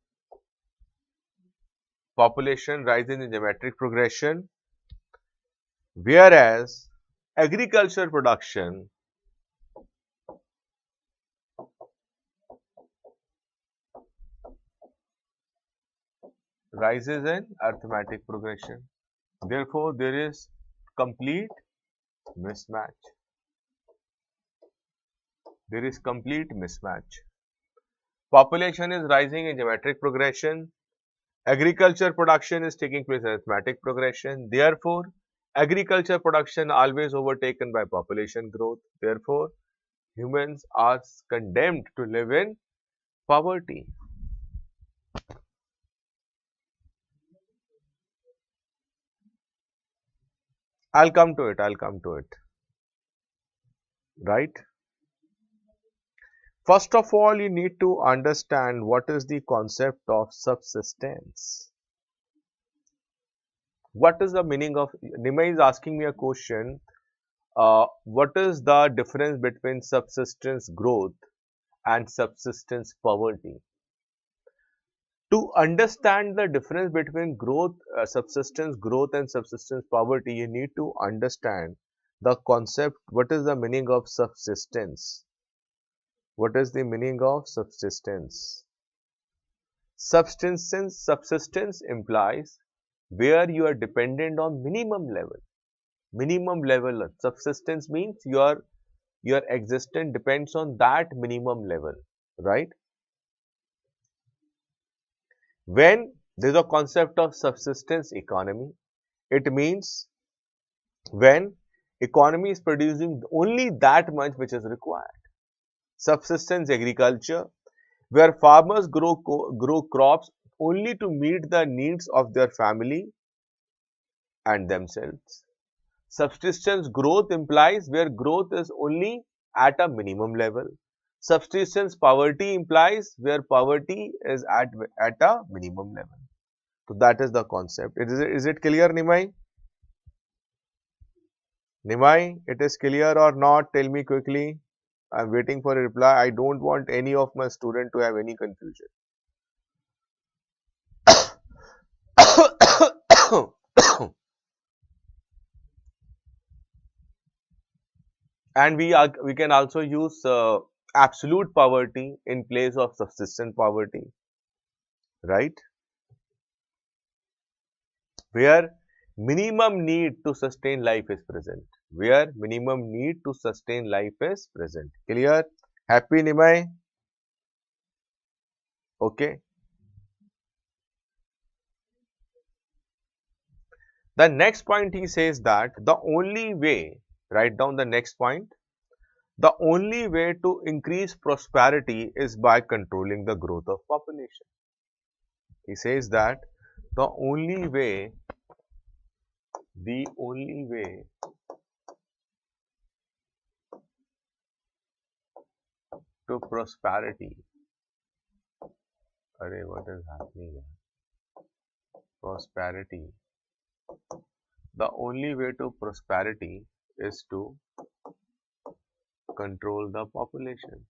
Population rises in geometric progression, whereas agriculture production rises in arithmetic progression. Therefore, there is complete mismatch. There is complete mismatch. Population is rising in geometric progression. Agriculture production is taking place in arithmetic progression. Therefore, agriculture production always overtaken by population growth. Therefore, humans are condemned to live in poverty. I'll come to it. I'll come to it. Right? First of all, you need to understand what is the concept of subsistence. What is the meaning of, Nima is asking me a question, what is the difference between subsistence growth and subsistence poverty? To understand the difference between subsistence growth and subsistence poverty, you need to understand the concept, what is the meaning of subsistence? What is the meaning of subsistence? Subsistence implies where you are dependent on minimum level. Minimum level of subsistence means your existence depends on that minimum level, right? When there is a concept of subsistence economy, it means when economy is producing only that much which is required. Subsistence agriculture, where farmers grow crops only to meet the needs of their family and themselves. Subsistence growth implies where growth is only at a minimum level. Subsistence poverty implies where poverty is at a minimum level. So that is the concept. Is it clear, Nimai? Nimai, it is clear or not? Tell me quickly. I am waiting for a reply. I don't want any of my students to have any confusion. And we can also use absolute poverty in place of subsistence poverty, right? Where minimum need to sustain life is present. Where minimum need to sustain life is present. Clear? Happy, Nimai? Okay. The next point he says that the only way, write down the next point, the only way to increase prosperity is by controlling the growth of population. He says that the only way to prosperity, array, what is happening here? Prosperity. The only way to prosperity is to control the population.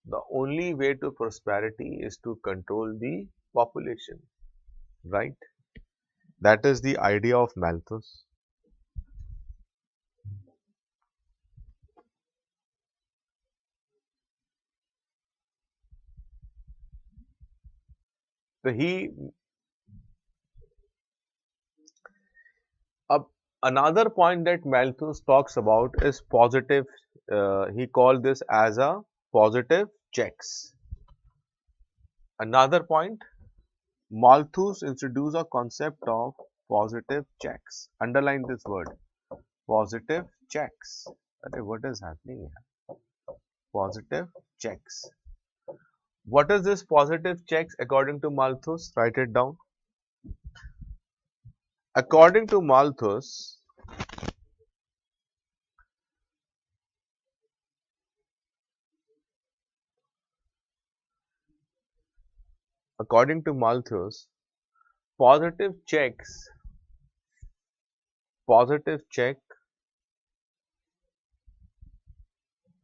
The only way to prosperity is to control the population, right? That is the idea of Malthus. So he Another point that Malthus talks about is positive. He called this as a positive checks. Another point, Malthus introduced a concept of positive checks. Underline this word, positive checks. Okay, what is happening here? Positive checks. What is this positive checks according to Malthus? Write it down. According to Malthus, according to Malthus, positive checks, positive check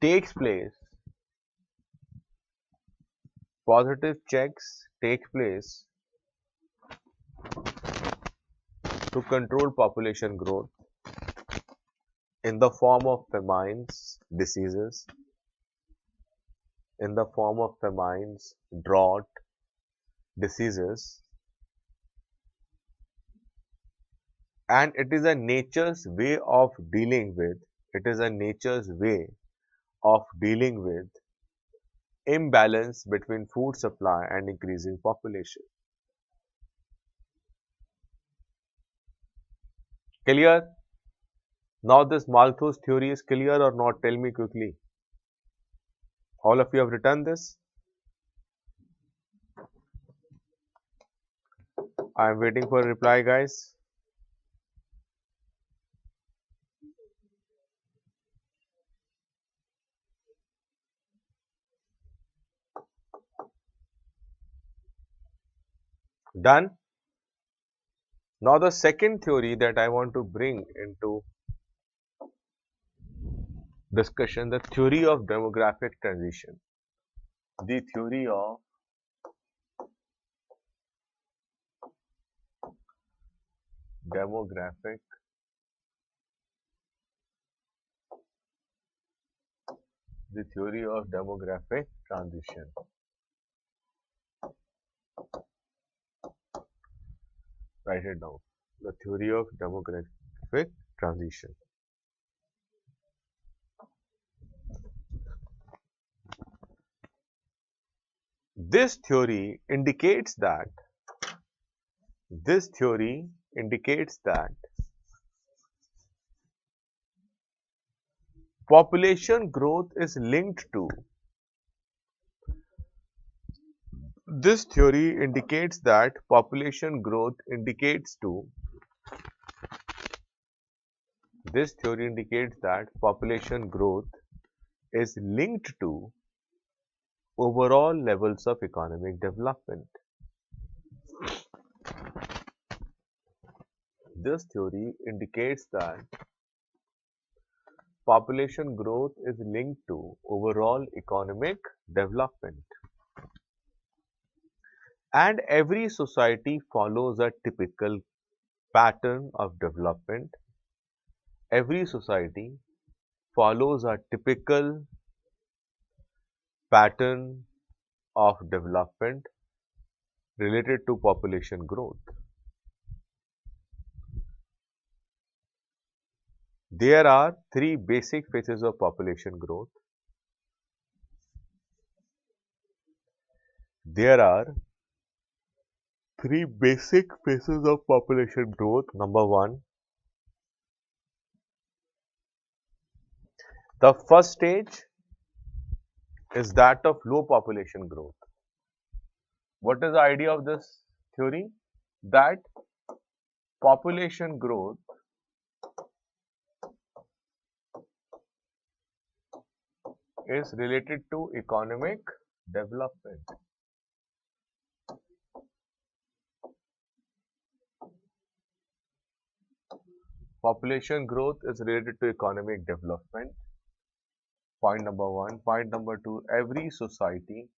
takes place, positive checks take place to control population growth in the form of famines, diseases, in the form of famines, drought, diseases, and it is a nature's way of dealing with, it is a nature's way of dealing with imbalance between food supply and increasing population. Clear? Now this Malthus theory is clear or not? Tell me quickly. All of you have written this? I am waiting for a reply, guys. Done? Now the second theory that I want to bring into discussion, the theory of demographic transition. The theory of demographic the theory of demographic transition. Write it down. The theory of demographic transition. This theory indicates that population growth is linked to this theory indicates that population growth indicates to this theory indicates that population growth is linked to overall levels of economic development. This theory indicates that population growth is linked to overall economic development. And every society follows a typical pattern of development. Every society follows a typical pattern of development related to population growth. There are three basic phases of population growth. There are three basic phases of population growth. Number one, the first stage is that of low population growth. What is the idea of this theory? That population growth is related to economic development. Population growth is related to economic development. Point number one. Point number two, every society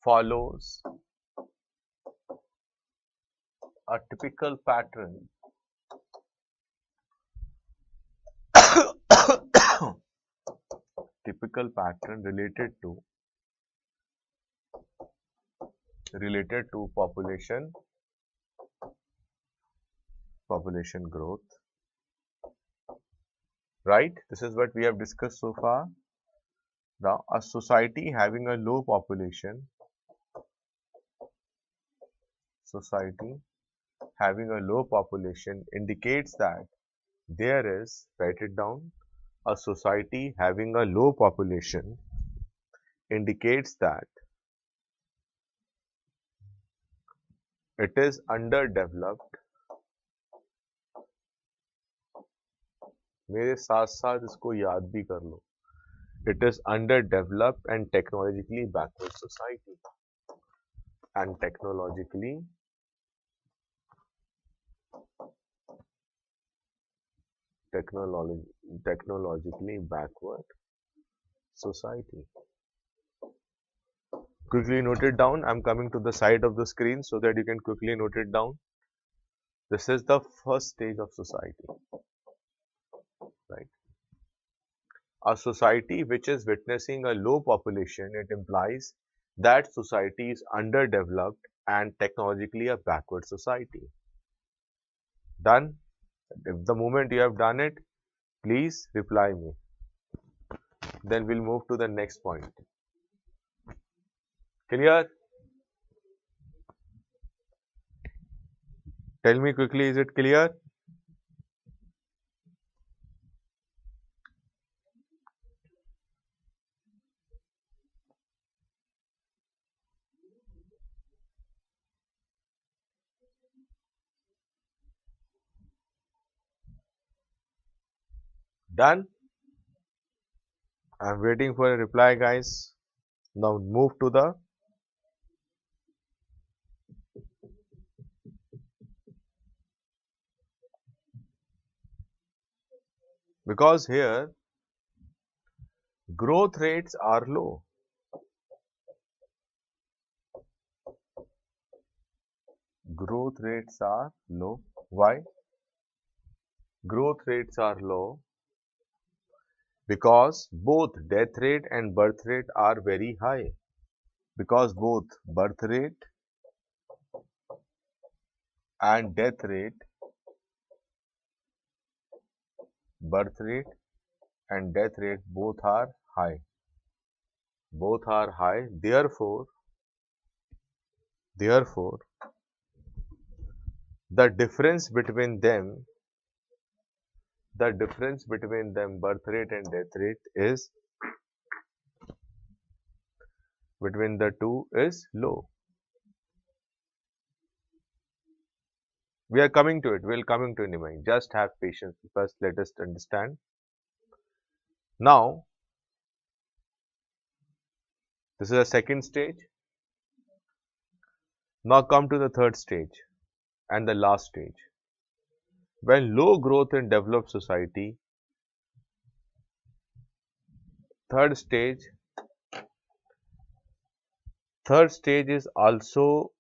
follows a typical pattern typical pattern related to population population growth, right? This is what we have discussed so far. Now, a society having a low population, indicates that there is, write it down, a society having a low population indicates that it is underdeveloped. मेरे साथ साथ इसको याद भी कर लो. It is underdeveloped and technologically backward society. And technologically backward society. Quickly note it down. I'm coming to the side of the screen so that you can quickly note it down. This is the first stage of society, right? A society which is witnessing a low population, it implies that society is underdeveloped and technologically a backward society. Done? If the moment you have done it, please reply me. Then we'll move to the next point. Clear? Tell me quickly, is it clear? Done? I'm waiting for a reply, guys. Now move to the because here growth rates are low. Growth rates are low. Why? Growth rates are low because both death rate and birth rate are very high. Because both birth rate and death rate, both are high. Therefore, the difference between them, birth rate and death rate, is between the two is low. We are coming to it. We'll coming to it. Just have patience. First, let us understand. Now, this is the second stage. Now come to the third stage and the last stage. When low growth in developed society, third stage is also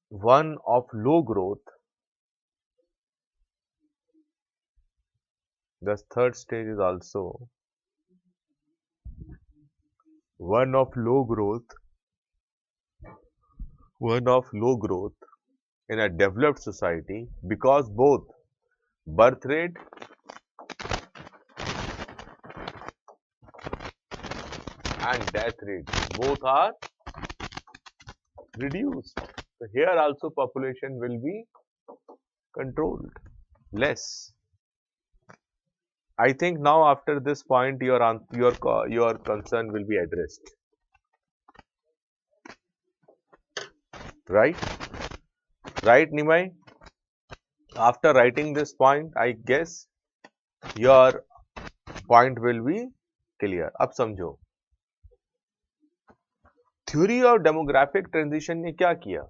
one of low growth. The third stage is also one of low growth in a developed society because both birth rate and death rate both are reduced. So here also population will be controlled, less. I think now after this point your concern will be addressed. Right? Right, Nimai? After writing this point, I guess your point will be clear. अब समझो. Theory of demographic transition ने क्या किया?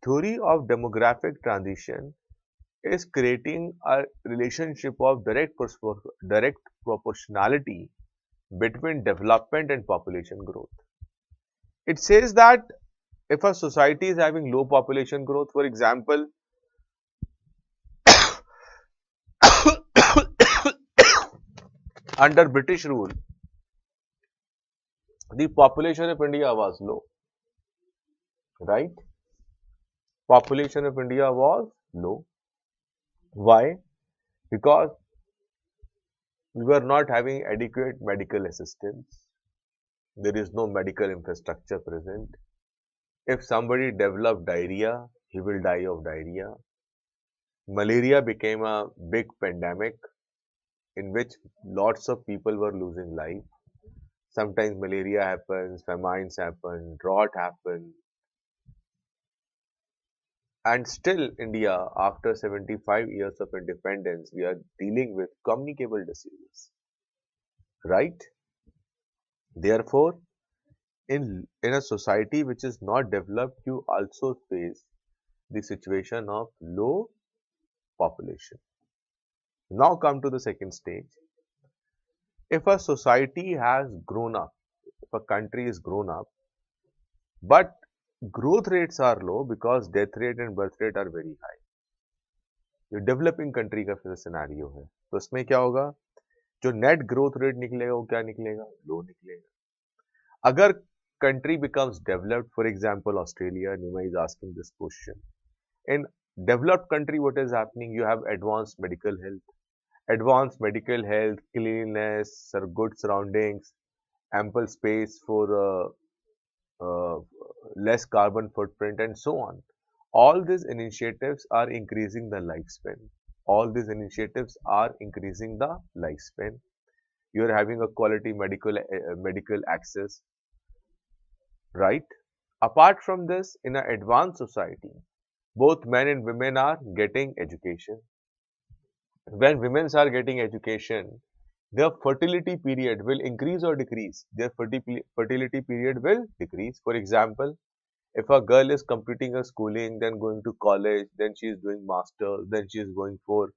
Theory of demographic transition is creating a relationship of direct proportionality between development and population growth. It says that if a society is having low population growth, for example, under British rule, the population of India was low, right? Population of India was low. Why? Because we were not having adequate medical assistance. There is no medical infrastructure present. If somebody developed diarrhea, he will die of diarrhea. Malaria became a big pandemic in which lots of people were losing life. Sometimes malaria happens, famines happen, drought happen, and still India, after 75 years of independence, we are dealing with communicable diseases, right? Therefore, in a society which is not developed, you also face the situation of low population. Now come to the second stage. If a society has grown up, if a country is grown up, but growth rates are low because death rate and birth rate are very high. ये developing country का फिर scenario है, तो इसमें क्या होगा, जो net growth rate निकलेगा वो क्या निकलेगा, लो निकलेगा. अगर country becomes developed, for example Australia, Nima is asking this question. In developed country, what is happening? You have advanced medical health, cleanliness, good surroundings, ample space for uh, less carbon footprint, and so on. All these initiatives are increasing the lifespan. All these initiatives are increasing the lifespan. You are having a quality medical access, right? Apart from this, in an advanced society, both men and women are getting education. When women are getting education, their fertility period will increase or decrease. Their fertility period will decrease. For example, if a girl is completing her schooling, then going to college, then she is doing master, then she is going for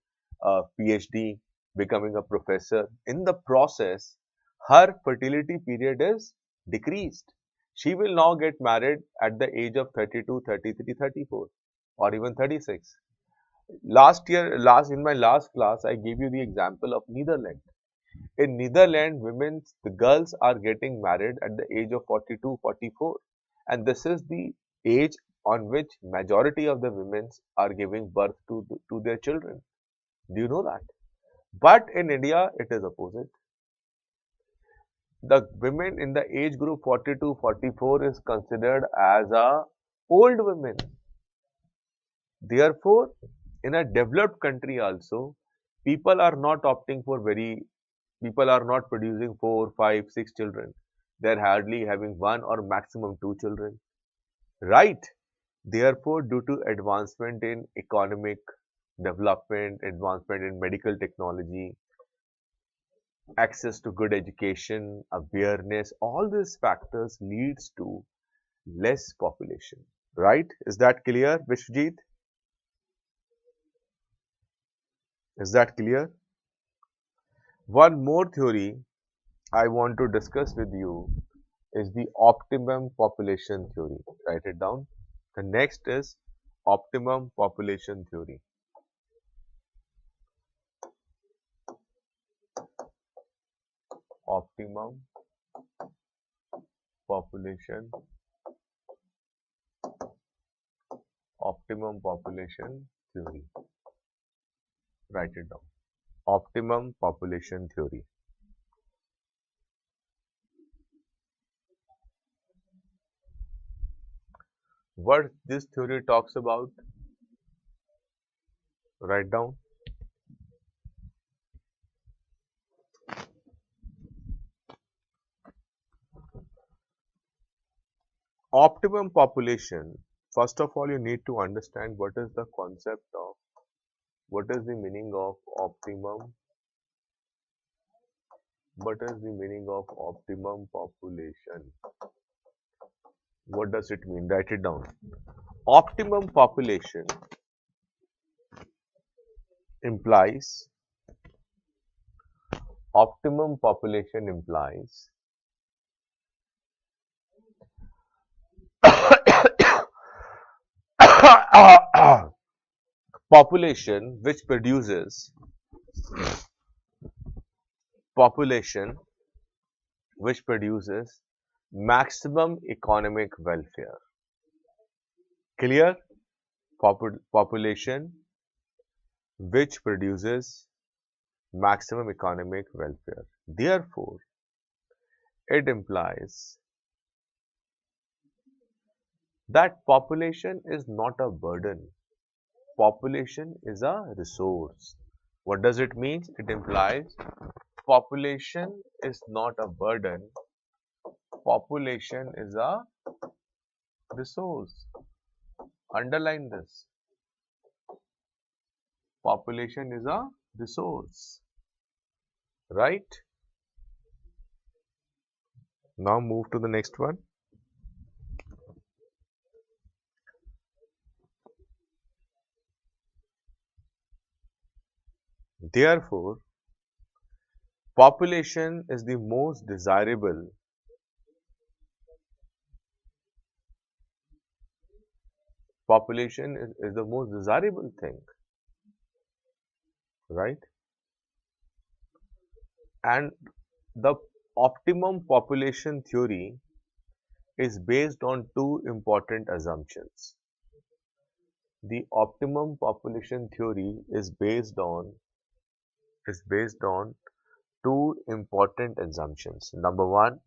PhD, becoming a professor. In the process, her fertility period is decreased. She will now get married at the age of 32, 33, 34, or even 36. In my last class, I gave you the example of Netherlands. In Netherlands, the girls are getting married at the age of 42, 44, and this is the age on which majority of the women are giving birth to their children. Do you know that? But in India, it is opposite. The women in the age group 42, 44 is considered as a old women. Therefore, in a developed country also, people are not opting for people are not producing 4, 5, 6 children. They are hardly having one or maximum two children. Right? Therefore, due to advancement in economic development, advancement in medical technology, access to good education, awareness, all these factors leads to less population. Right? Is that clear, Vishwajit? Is that clear? One more theory I want to discuss with you is the optimum population theory. Write it down. The next is optimum population theory. Optimum population, optimum population theory. Write it down. Optimum population theory. What this theory talks about, write down. Optimum population, first of all, you need to understand what is the concept of, what is the meaning of optimum, what is the meaning of optimum population. What does it mean? Write it down. Optimum population implies, optimum population implies population which produces population which produces maximum economic welfare. Clear? Population which produces maximum economic welfare. Therefore, it implies that population is not a burden. Population is a resource. What does it mean? It implies population is not a burden. Population is a resource. Underline this. Population is a resource. Right? Now move to the next one. Therefore, population is the most desirable. Population is the most desirable thing, right? And the optimum population theory is based on two important assumptions. The optimum population theory is based on two important assumptions. Number one,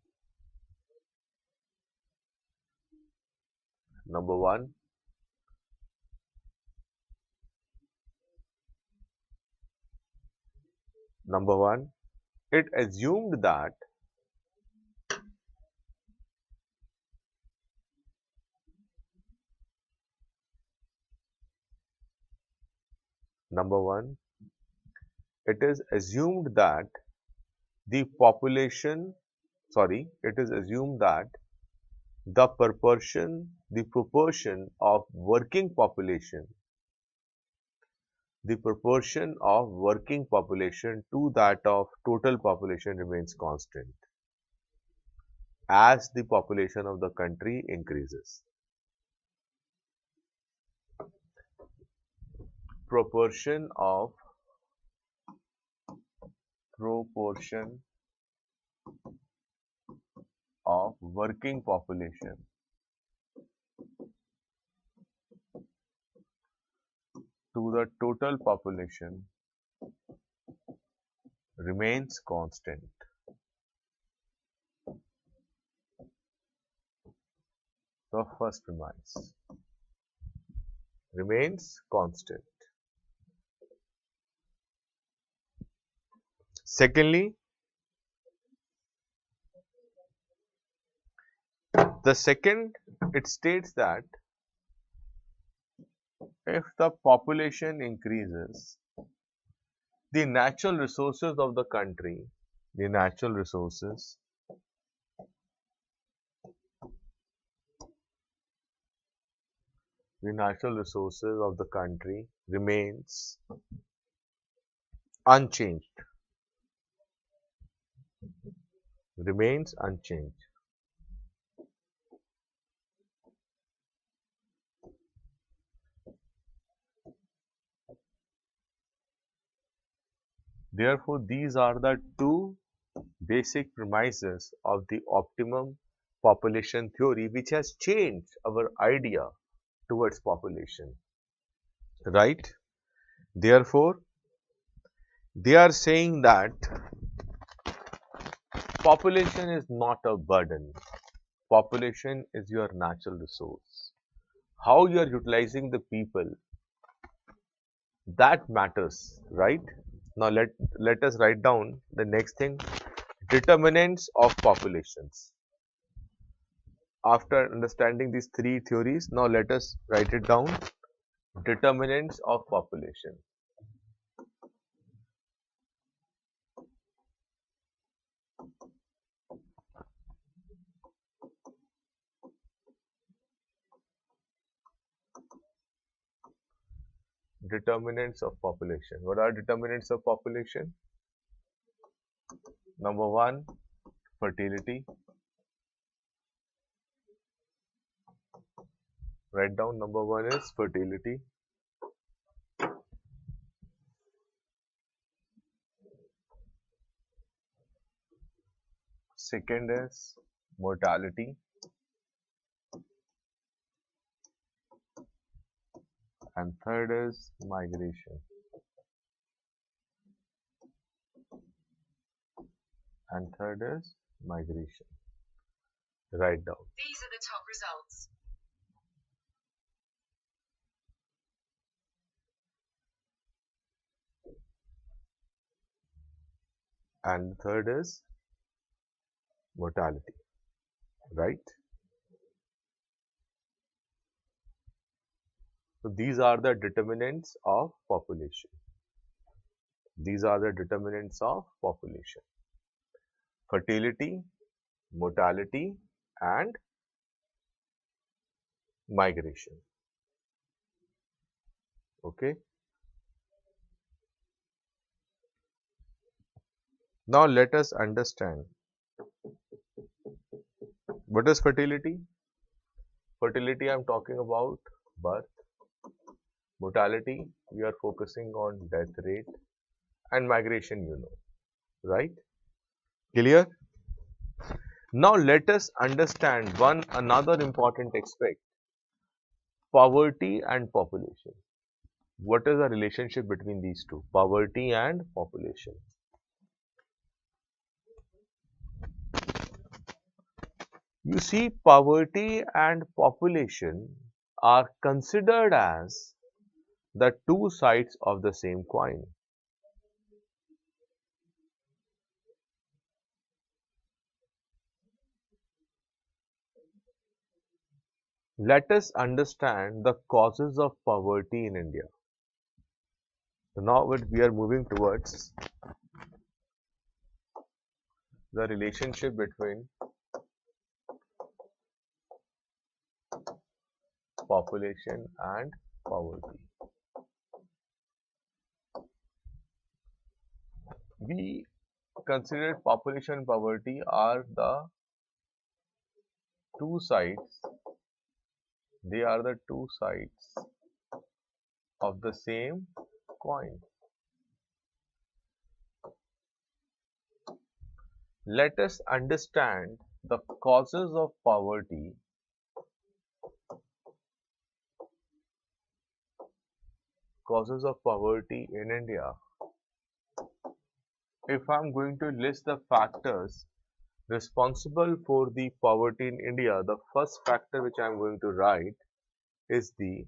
it assumed that number one, it is assumed that the population, it is assumed that the proportion of working population, to that of total population remains constant as the population of the country increases. Proportion of working population to the total population remains constant. The first premise remains constant. Secondly, it states that if the population increases, the natural resources of the country, the natural resources of the country remains unchanged. Therefore, these are the two basic premises of the optimum population theory, which has changed our idea towards population. Right? Therefore, they are saying that population is not a burden. Population is your natural resource. How you are utilizing the people, that matters, right? Now let us write down the next thing, determinants of populations. After understanding these three theories, now let us write it down, determinants of population. Determinants of population. What are determinants of population? Number one, fertility. Write down, number one is fertility. Second is mortality. And third is migration. and third is migration. Write down. These are the top results. And the third is mortality, right? So these are the determinants of population. These are the determinants of population. Fertility, mortality, and migration. Okay. Now let us understand what is fertility. Fertility, I am talking about birth. Mortality, we are focusing on death rate, and migration, right? Clear? Now let us understand one another important aspect, poverty and population. What is the relationship between these two, poverty and population? You see, poverty and population are considered as the two sides of the same coin. Let us understand the causes of poverty in India. So now we are moving towards the relationship between population and poverty. We consider population and poverty are the two sides, they are the two sides of the same coin. Let us understand the causes of poverty in India. If I am going to list the factors responsible for the poverty in India, the first factor which I am going to write is the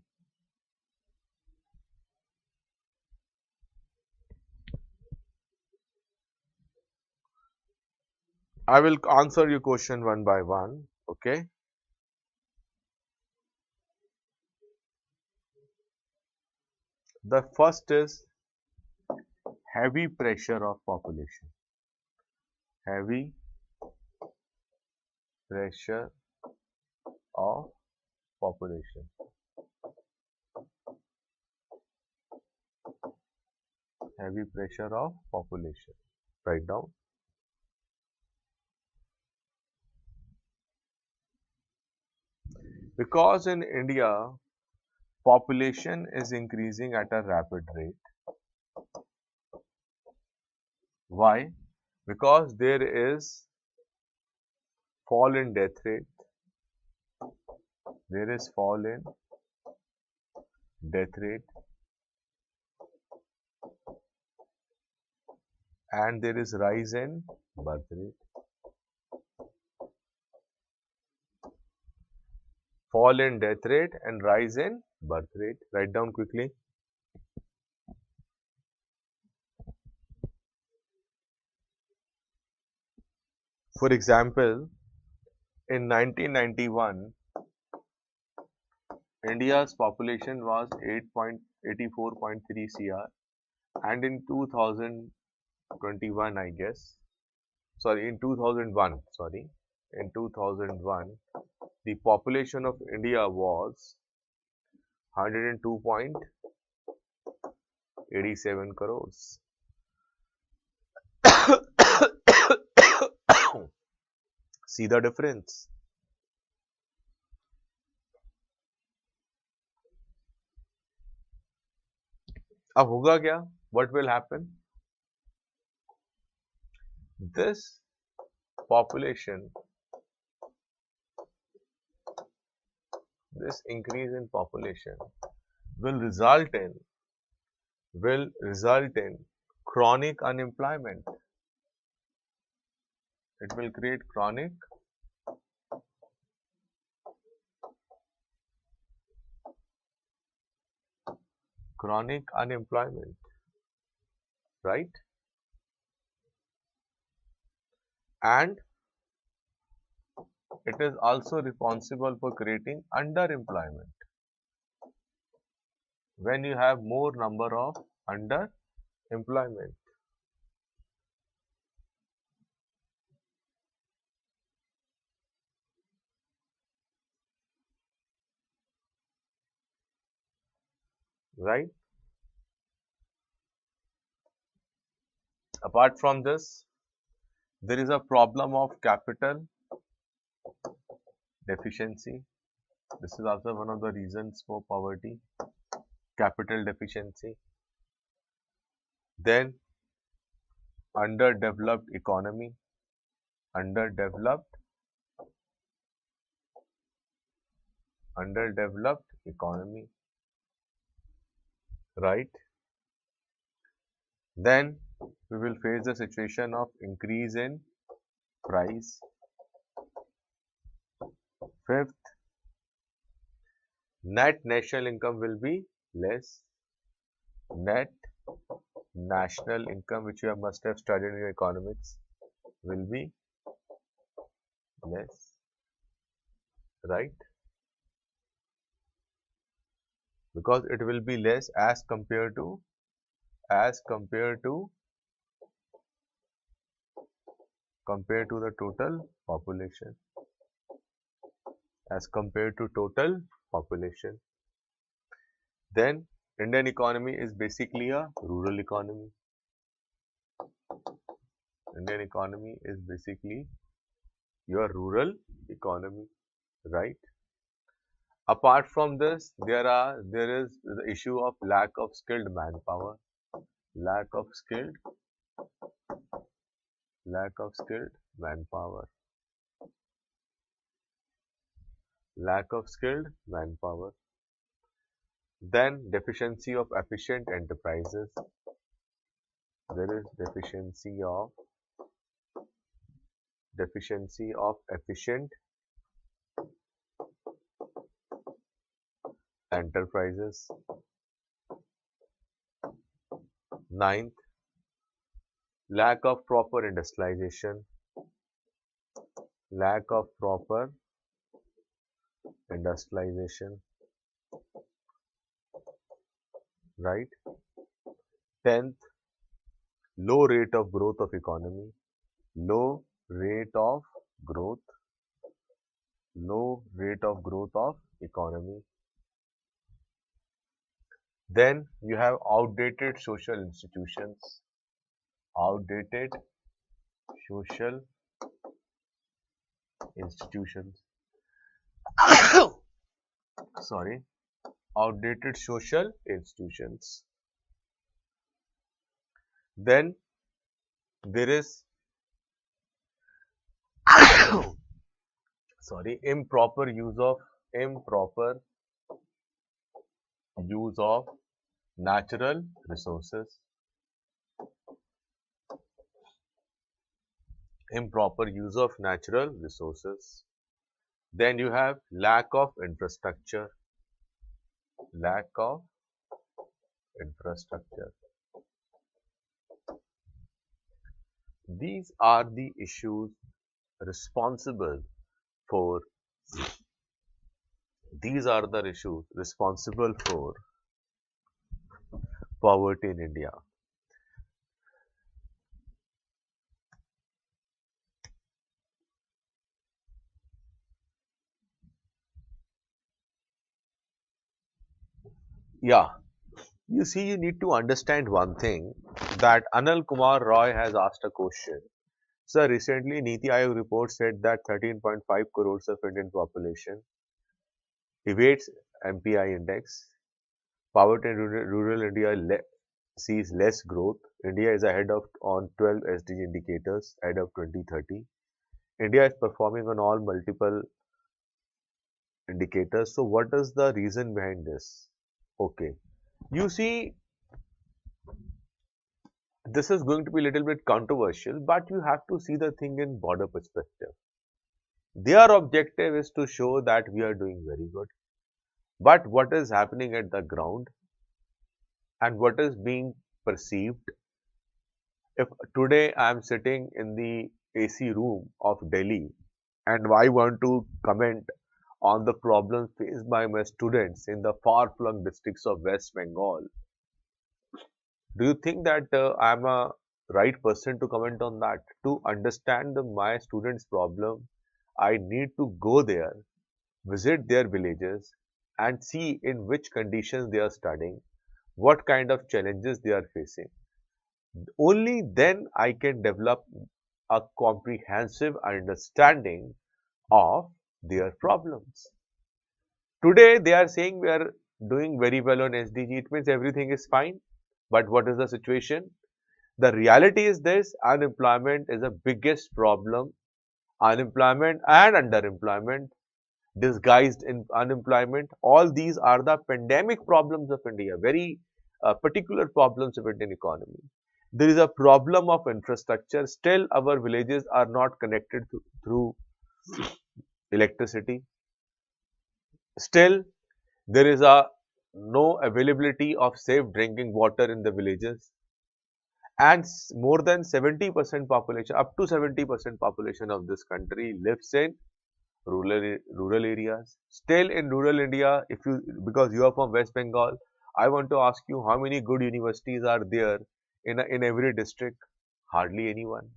I will answer your question one by one, okay? The first is heavy pressure of population. Heavy pressure of population. Heavy pressure of population. Write down. Because in India, population is increasing at a rapid rate. Why? Because there is fall in death rate. There is fall in death rate and there is rise in birth rate. Fall in death rate and rise in birth rate. Write down quickly. For example, in 1991, India's population was 8.84.3 CR, and in 2021, I guess, sorry, in 2001, in 2001, the population of India was 102.87 crores. See the difference? अब होगा क्या? What will happen? This population, this increase in population will result in chronic unemployment. It will create chronic unemployment, right? And it is also responsible for creating underemployment. When you have more number of underemployment, right? Apart from this, there is a problem of capital deficiency. This is also one of the reasons for poverty, capital deficiency. Then underdeveloped economy, underdeveloped, underdeveloped economy, right? Then we will face the situation of increase in price. Fifth, net national income will be less. Net national income, which you must have studied in economics, will be less, right? Because it will be less as compared to the total population, as compared to total population. Then Indian economy is basically a rural economy. Indian economy is basically your rural economy, right? Apart from this, there is the issue of lack of skilled manpower, lack of skilled manpower, lack of skilled manpower. Then deficiency of efficient enterprises. There is deficiency of efficient enterprises. Ninth, lack of proper industrialization. Lack of proper industrialization, right? 10th, low rate of growth of economy. Low rate of growth. Low rate of growth of economy. Then you have outdated social institutions. Outdated social institutions. Sorry. Outdated social institutions. Then there is sorry, improper use of natural resources. Improper use of natural resources. Then you have lack of infrastructure. Lack of infrastructure. These are the issues responsible for poverty in India. Yeah, you see, you need to understand one thing, that Anil Kumar Roy has asked a question. Sir, recently Niti Aayog report said that 13.5 crores of Indian population evades MPI index. Poverty in rural India sees less growth. India is ahead of on 12 SDG indicators ahead of 2030. India is performing on all multiple indicators. So what is the reason behind this? Okay. You see, This is going to be a little bit controversial, but you have to see the thing in broader perspective. Their objective is to show that we are doing very good. But what is happening at the ground and what is being perceived? If today I am sitting in the AC room of Delhi and I want to comment on the problems faced by my students in the far-flung districts of West Bengal, do you think that I'm a right person to comment on that? To understand my students' problem, I need to go there, visit their villages, and see in which conditions they are studying, what kind of challenges they are facing. Only then I can develop a comprehensive understanding of their problems. Today, they are saying we are doing very well on SDG. It means everything is fine. But what is the situation? The reality is this: unemployment is the biggest problem. Unemployment and underemployment, disguised in unemployment, all these are the pandemic problems of India, very particular problems of Indian economy. There is a problem of infrastructure. Still, our villages are not connected through electricity. Still, there is a no availability of safe drinking water in the villages, and more than 70% population, up to 70% population of this country lives in rural areas. Still in rural India, if you, because you are from West Bengal, I want to ask you how many good universities are there in every district? Hardly anyone.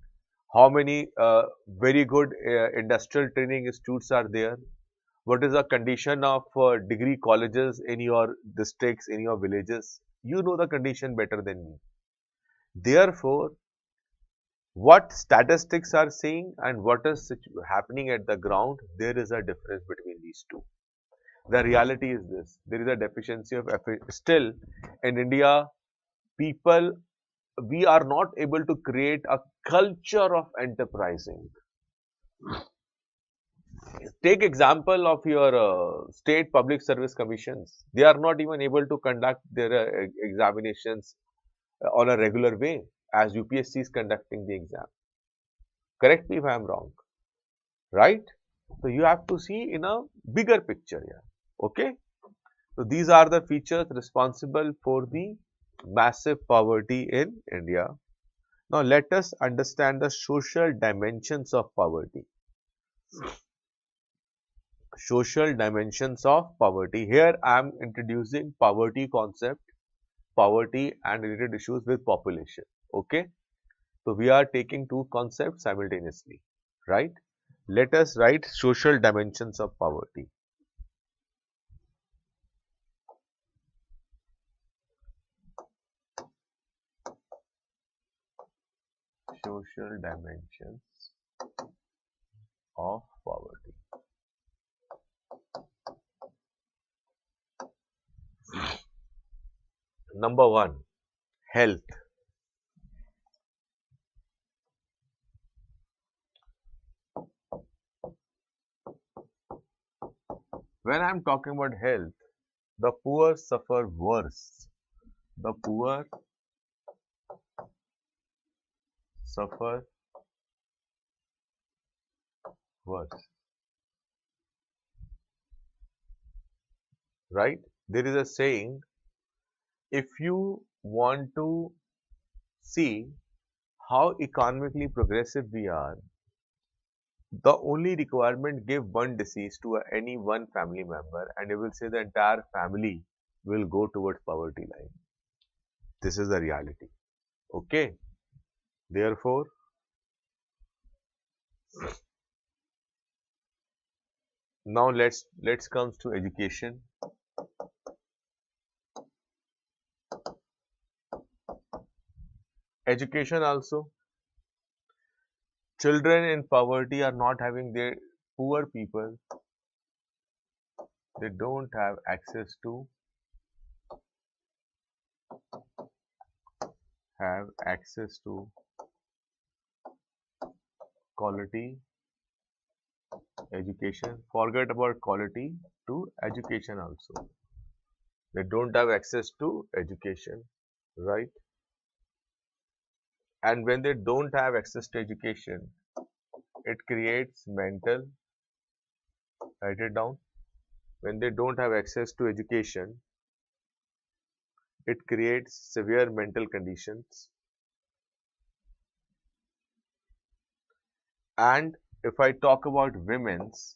How many very good industrial training institutes are there? What is the condition of degree colleges in your districts, in your villages? You know the condition better than me. Therefore, what statistics are saying and what is happening at the ground, there is a difference between these two. The reality is this: there is a deficiency of still in India. People, we are not able to create a culture of enterprising. Take example of your state public service commissions. They are not even able to conduct their examinations on a regular way as UPSC is conducting the exam. Correct me if I am wrong, right? So you have to see in a bigger picture here. Okay. So these are the features responsible for the massive poverty in India. Now let us understand the social dimensions of poverty. Social dimensions of poverty. Here I am introducing poverty concept, poverty and related issues with population. Okay. So we are taking two concepts simultaneously, right? Let us write social dimensions of poverty. Social dimensions of poverty. Number one, health. When I am talking about health, the poor suffer worse. The poor suffer worse, right? There is a saying, if you want to see how economically progressive we are, the only requirement, give one disease to any one family member and you will say the entire family will go towards poverty line. This is the reality. Okay. Therefore, now let's comes to education. Education also. Children in poverty are not having their poor people. They don't have access to quality education. Forget about quality to education also. They don't have access to education, right? And when they don't have access to education, it creates mental, write it down. When they don't have access to education, it creates severe mental conditions. And if I talk about women's,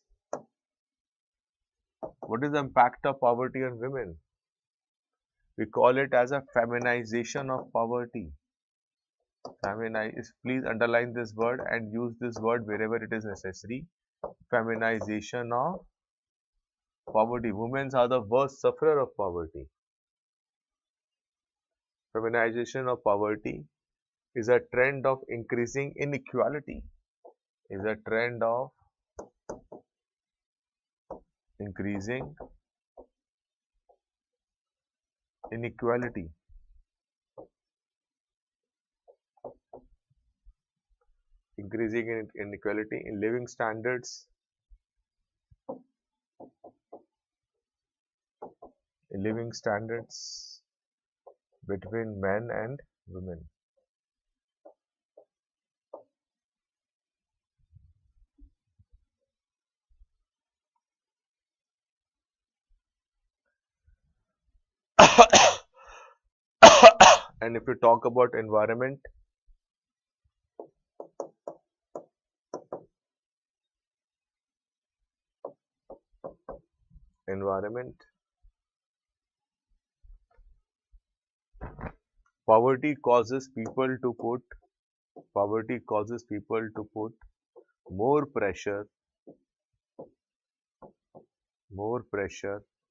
what is the impact of poverty on women? We call it as a feminization of poverty. Feminize, please underline this word and use this word wherever it is necessary. Feminization of poverty. Women are the worst sufferer of poverty. Feminization of poverty is a trend of increasing inequality. Is a trend of increasing inequality. Increasing inequality in living standards between men and women. And if you talk about environment, poverty causes people to put more pressure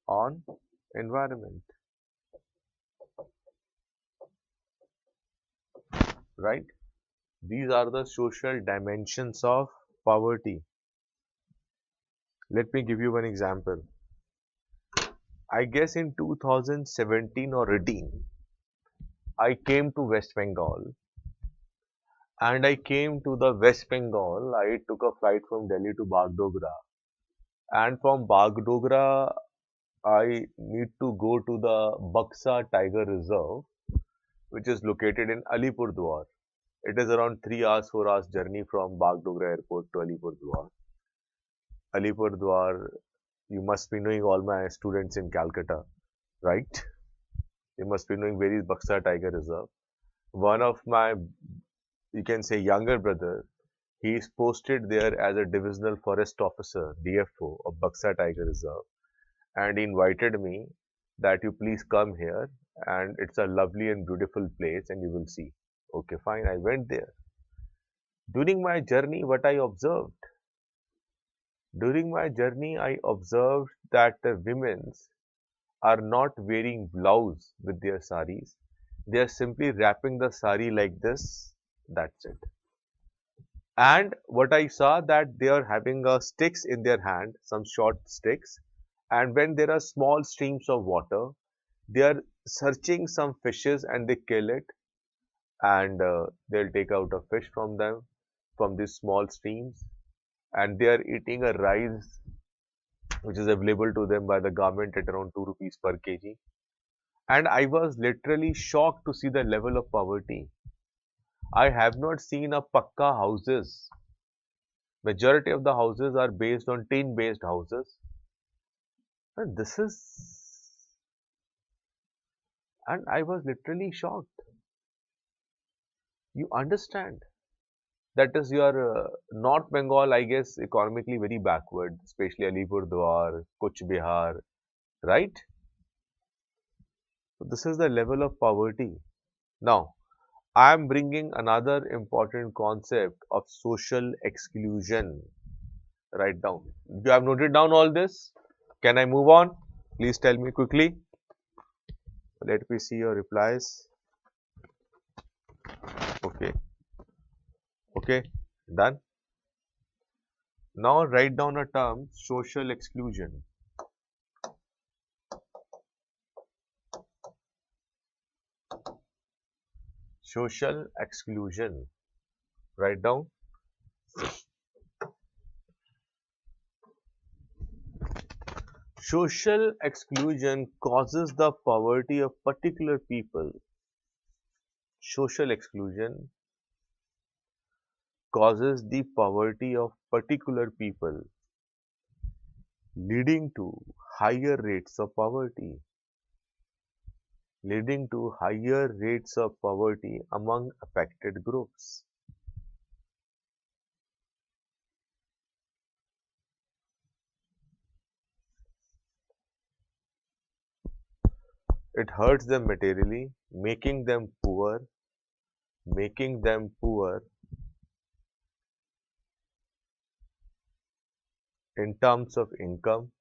on environment, right? These are the social dimensions of poverty. Let me give you one example. I guess in 2017 or 18, I came to West Bengal, and I came to the West Bengal. I took a flight from Delhi to Bagdogra, and from Bagdogra I need to go to the Buxa Tiger Reserve, which is located in Alipurdwar. It is around 3 hours, 4 hours journey from Bagdogra airport to Alipurdwar. Alipurdwar, you must be knowing all my students in Calcutta, right? You must be knowing where is Buxa Tiger Reserve. One of my, you can say, younger brother, he is posted there as a divisional forest officer, DFO of Buxa Tiger Reserve, and he invited me that you please come here, and it's a lovely and beautiful place and you will see. Okay, fine. I went there. During my journey, what I observed? During my journey, I observed that the women are not wearing blouse with their saris. They are simply wrapping the sari like this. That's it. And what I saw that they are having sticks in their hand, some short sticks. And when there are small streams of water, they are searching some fishes and they kill it, and they'll take out a fish from them, from these small streams, and they are eating a rice which is available to them by the government at around 2 rupees per kg. And I was literally shocked to see the level of poverty. I have not seen a pakka houses. Majority of the houses are based on tin based houses. And this is, and I was literally shocked. You understand? That is your North Bengal, I guess, economically very backward, especially Alipurdwar, Kuch Bihar, right? So this is the level of poverty. Now, I am bringing another important concept of social exclusion. Write down. You have noted down all this? Can I move on? Please tell me quickly. Let me see your replies. Okay. Okay. Done. Now write down a term, social exclusion. Social exclusion. Write down. Social exclusion causes the poverty of particular people. Social exclusion causes the poverty of particular people, leading to higher rates of poverty, among affected groups. It hurts them materially, making them poor in terms of income,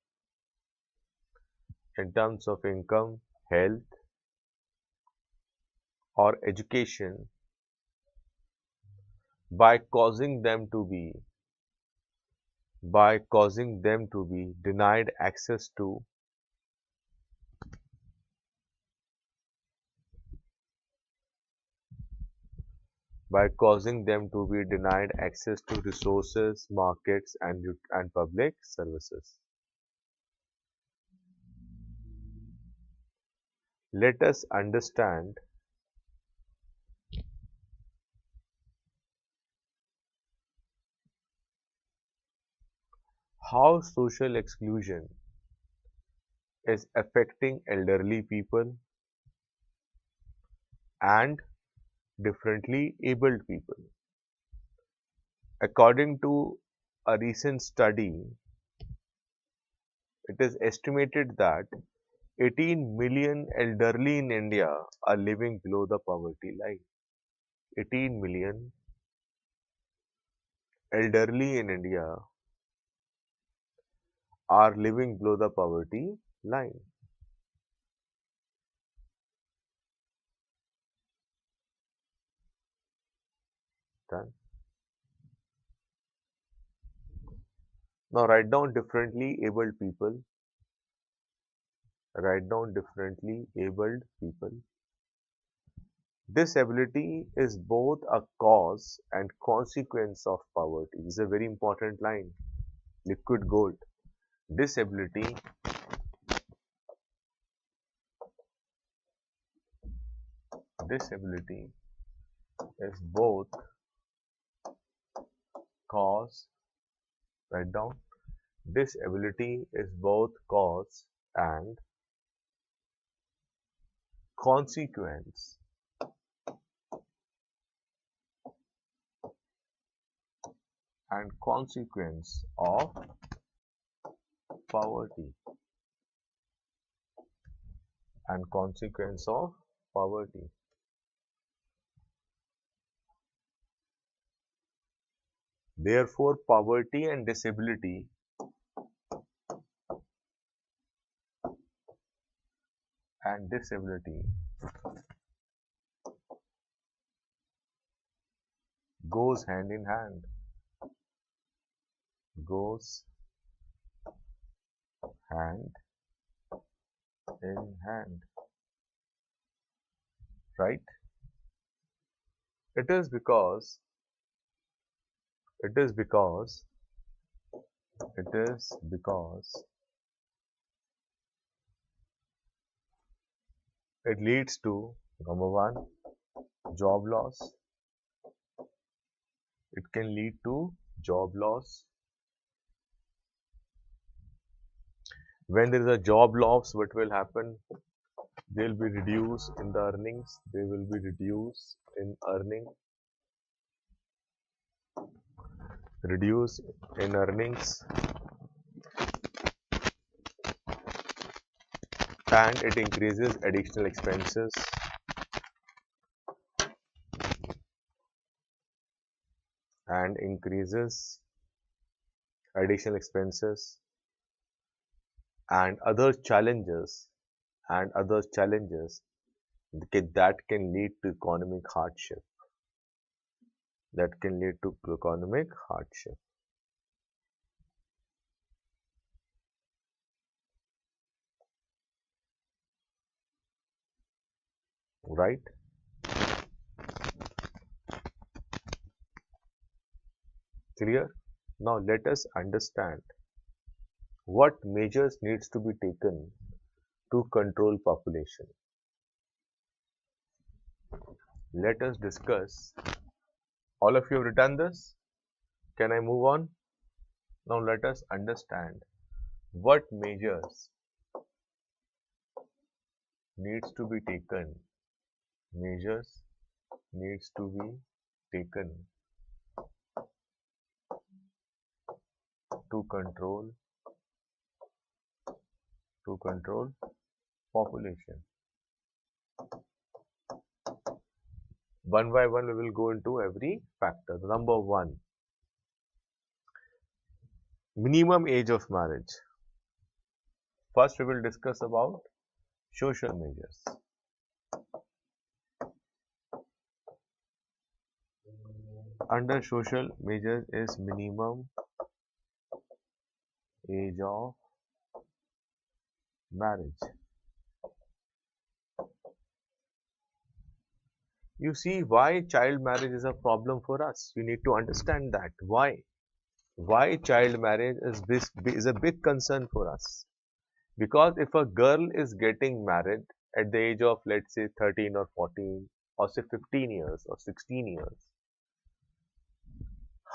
health, or education by causing them to be denied access to resources, markets, and public services. Let us understand how social exclusion is affecting elderly people and differently abled people. According to a recent study, it is estimated that 18 million elderly in India are living below the poverty line. 18 million elderly in India are living below the poverty line. Done. Now write down differently abled people. Disability is both a cause and consequence of poverty. This is a very important line. Liquid gold. Disability is both cause, write down. Disability is both cause and consequence of poverty. Therefore, poverty and disability goes hand in hand. Goes hand in hand. Right? It is because it is because it leads to number one, job loss. It can lead to job loss. When there is a job loss, what will happen? They will be reduced in the earnings. Reduce in earnings, and it increases additional expenses. And other challenges that can lead to economic hardship. Right? Clear? Now let us understand what measures needs to be taken to control population. Let us discuss. All of you have written this? Can I move on? Now let us understand what measures needs to be taken. Measures needs to be taken to control population. One by one we will go into every factor. Number one, minimum age of marriage. First we will discuss about social measures. Under social measures is minimum age of marriage. You see why child marriage is a problem for us. You need to understand that. Why? Why child marriage is a big concern for us. Because if a girl is getting married at the age of, let's say, 13 or 14 or say 15 years or 16 years,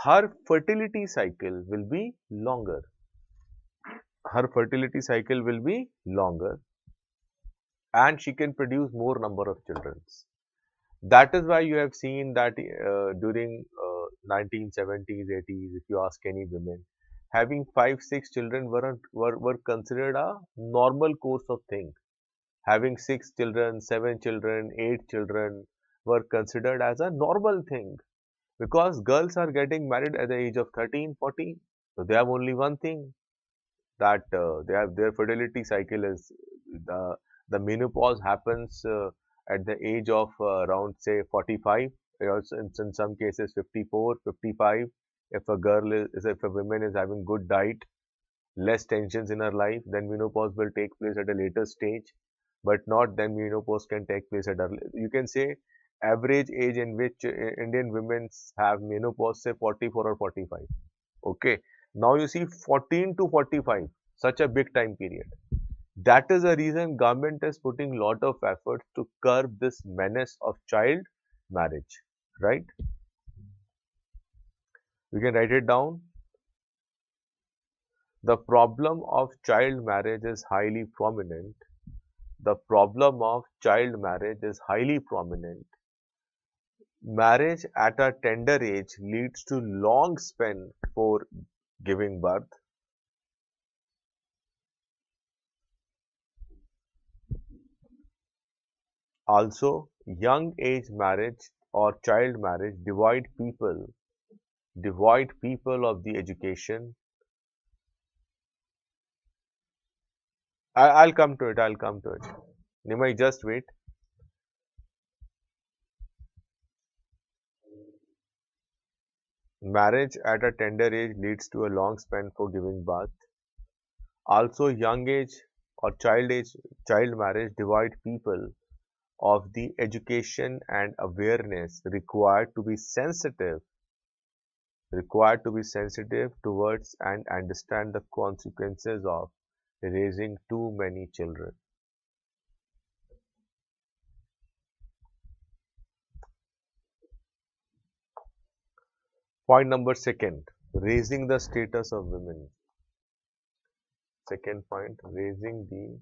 her fertility cycle will be longer. Her fertility cycle will be longer and she can produce more number of children. That is why you have seen that during 1970s, 80s, if you ask any women, having 5, 6 children were considered a normal course of thing. Having 6 children, 7 children, 8 children were considered as a normal thing because girls are getting married at the age of 13, 14. So they have only one thing, that they have their fertility cycle is the menopause happens at the age of around say 45, also in some cases 54, 55. If a girl if a woman is having good diet, less tensions in her life, then menopause will take place at a later stage, but not then menopause can take place at early. You can say average age in which Indian women have menopause say 44 or 45. Okay. Now you see 14 to 45, such a big time period. That is the reason government is putting lot of efforts to curb this menace of child marriage, right? You can write it down. The problem of child marriage is highly prominent. The problem of child marriage is highly prominent. Marriage at a tender age leads to long span for giving birth. Also, young age marriage or child marriage divide people of the education. I'll come to it. I'll come to it. Nimai, just wait. Marriage at a tender age leads to a long span for giving birth. Also, young age or child marriage divide people of the education and awareness required to be sensitive towards and understand the consequences of raising too many children. Point number second, raising the status of women. Second point, raising the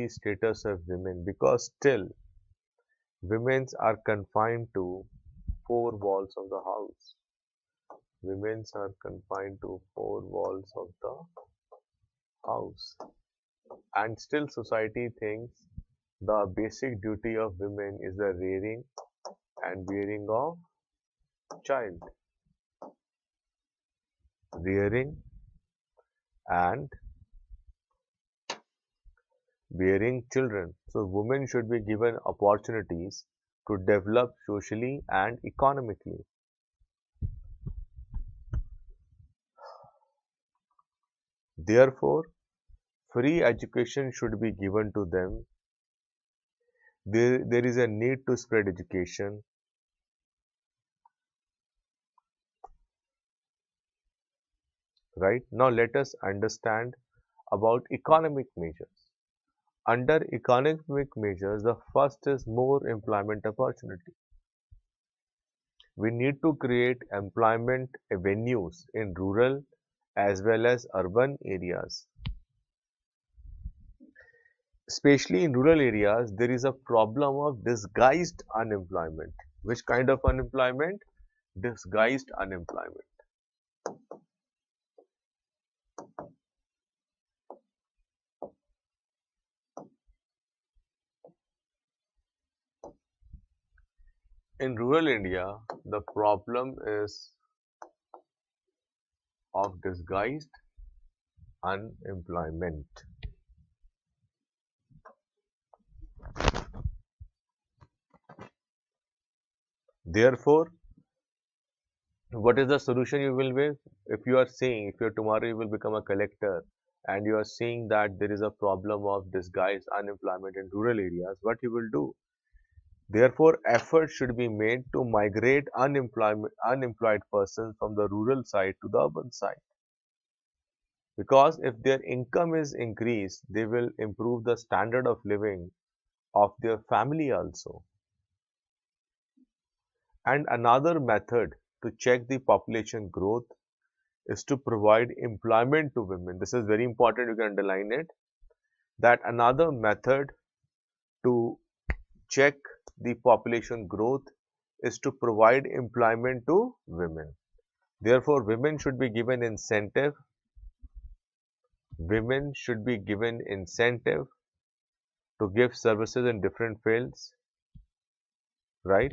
status of women, because still women are confined to four walls of the house. Women are confined to four walls of the house, and still society thinks the basic duty of women is the rearing and bearing of child. Rearing and bearing children. So women should be given opportunities to develop socially and economically. Therefore, free education should be given to them. There is a need to spread education. right? Now let us understand about economic measures. Under economic measures, the first is more employment opportunity. We need to create employment avenues in rural as well as urban areas. Especially in rural areas, there is a problem of disguised unemployment. Which kind of unemployment? Disguised unemployment. In rural India, the problem is of disguised unemployment. Therefore, what is the solution you will with? If you are saying, if you tomorrow you will become a collector and you are seeing that there is a problem of disguised unemployment in rural areas, what you will do? Therefore, effort should be made to migrate unemployed persons from the rural side to the urban side. Because if their income is increased, they will improve the standard of living of their family also. And another method to check the population growth is to provide employment to women. This is very important, you can underline it. That another method to check the population growth is to provide employment to women. Therefore, women should be given incentive. Women should be given incentive to give services in different fields, right?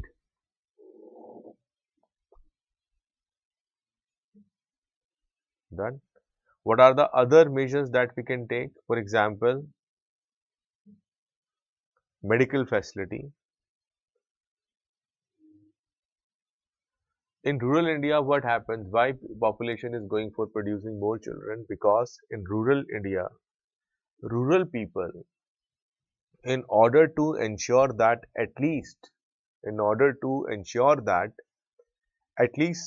Done. What are the other measures that we can take? For example, medical facility. In rural India, what happens? Why population is going for producing more children? Because in rural India, rural people, in order to ensure that at least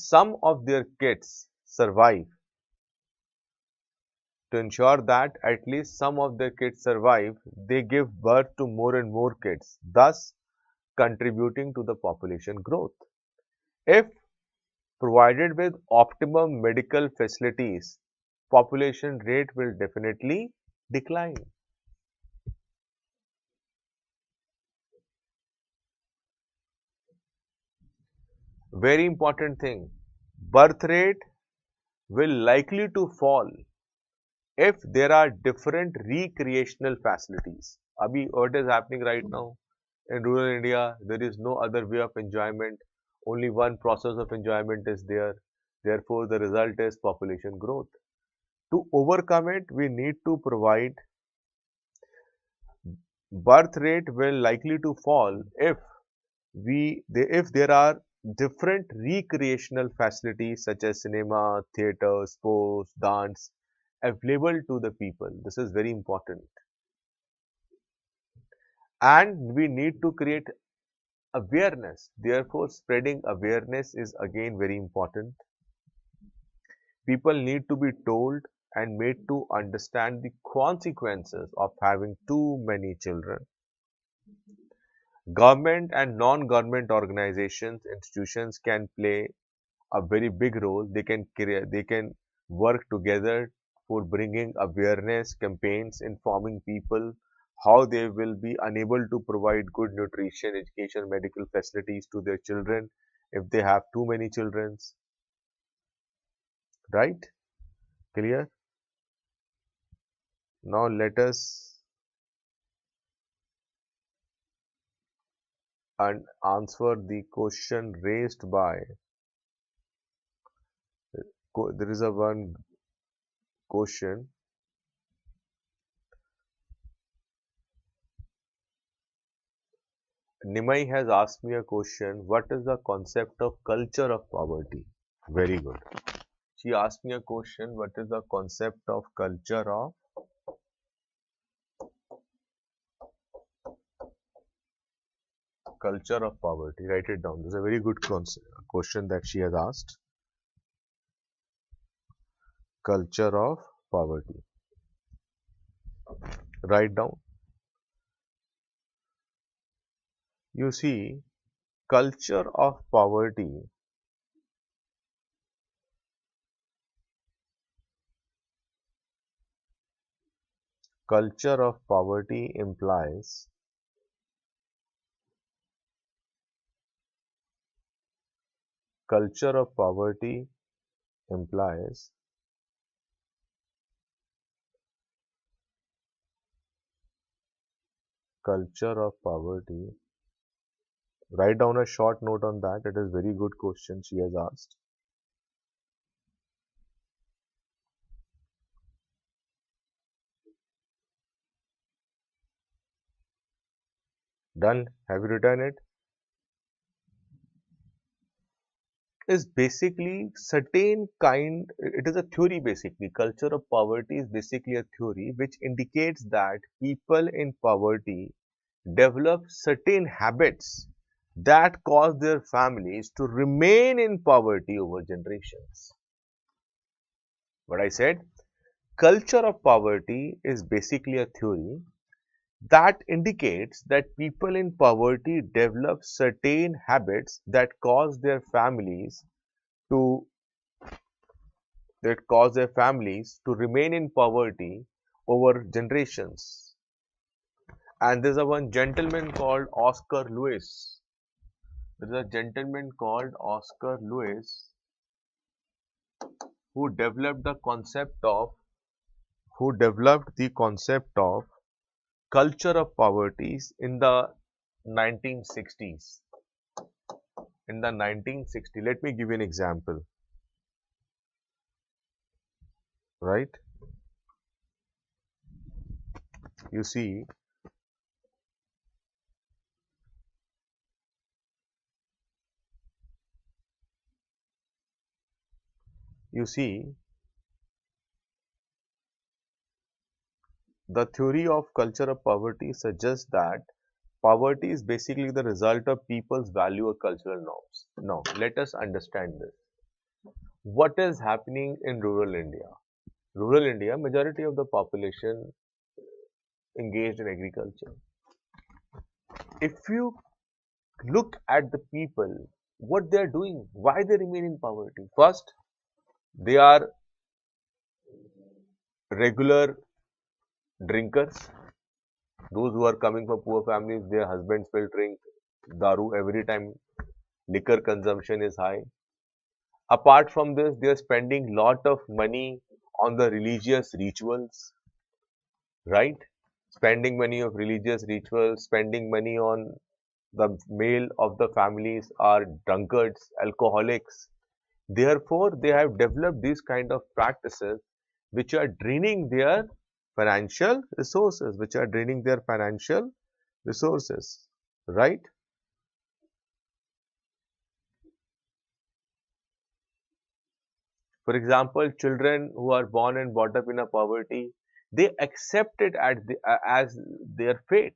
some of their kids survive, they give birth to more and more kids, thus contributing to the population growth. If provided with optimum medical facilities, population rate will definitely decline. Very important thing, birth rate will likely to fall if there are different recreational facilities. Abhi, what is happening right now? In rural India, there is no other way of enjoyment. Only one process of enjoyment is there. Therefore, the result is population growth. To overcome it, we need to provide birth rate will likely to fall if there are different recreational facilities such as cinema, theatre, sports, dance available to the people. This is very important. And we need to create awareness. Therefore, spreading awareness is again very important. People need to be told and made to understand the consequences of having too many children. Government and non-government organizations, institutions can play a very big role. They can work together for bringing awareness campaigns, informing people how they will be unable to provide good nutrition, education, medical facilities to their children if they have too many children, right? Clear? Now let us answer the question raised by, there is a one question. Nimai has asked me a question, what is the concept of culture of poverty? Very good. She asked me a question, what is the concept of culture of poverty? Write it down. This is a very good question that she has asked. Culture of poverty. Write down. You see, culture of poverty, culture of poverty implies culture of poverty implies culture of poverty. Write down a short note on that. It is very good question she has asked. Done. Have you written it? Is basically certain kind, it is a theory basically. Culture of poverty is basically a theory which indicates that people in poverty develop certain habits that cause their families to remain in poverty over generations. What I said, culture of poverty is basically a theory that indicates that people in poverty develop certain habits to that cause their families to remain in poverty over generations. And there's a one gentleman called Oscar Lewis. There is a gentleman called Oscar Lewis who developed the concept of culture of poverty in the 1960s. In the 1960s, let me give you an example, right? You see, you see, the theory of culture of poverty suggests that poverty is basically the result of people's value or cultural norms. Now, let us understand this. What is happening in rural India? Rural India, majority of the population engaged in agriculture. If you look at the people, what they are doing, why they remain in poverty? First, they are regular drinkers. Those who are coming from poor families, their husbands will drink daru every time. Liquor consumption is high. Apart from this, they are spending lot of money on the religious rituals, right? Spending money of religious rituals, spending money on the male of the families are drunkards, alcoholics. Therefore, they have developed these kind of practices which are draining their financial resources, right? For example, children who are born and brought up in a poverty, they accept it as their fate.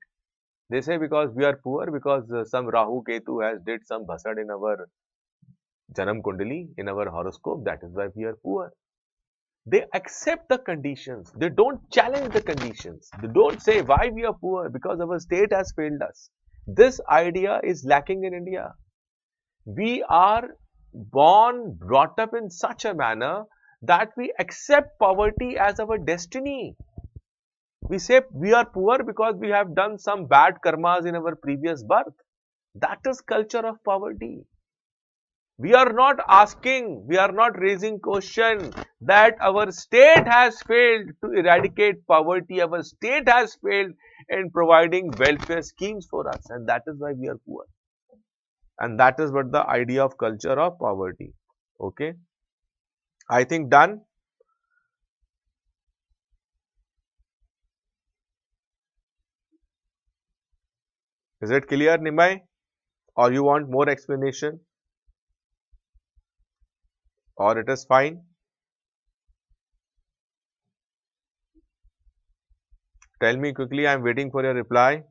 They say because we are poor, because some Rahu Ketu has did some bhasad in our Janam Kundali, in our horoscope, that is why we are poor. They accept the conditions. They don't challenge the conditions. They don't say why we are poor, because our state has failed us. This idea is lacking in India. We are born, brought up in such a manner that we accept poverty as our destiny. We say we are poor because we have done some bad karmas in our previous birth. That is culture of poverty. We are not asking, we are not raising question that our state has failed to eradicate poverty. Our state has failed in providing welfare schemes for us, and that is why we are poor. And that is what the idea of culture of poverty. Okay, I think done. Is it clear, Nimai? Or you want more explanation? Or it is fine? Tell me quickly, I am waiting for your reply.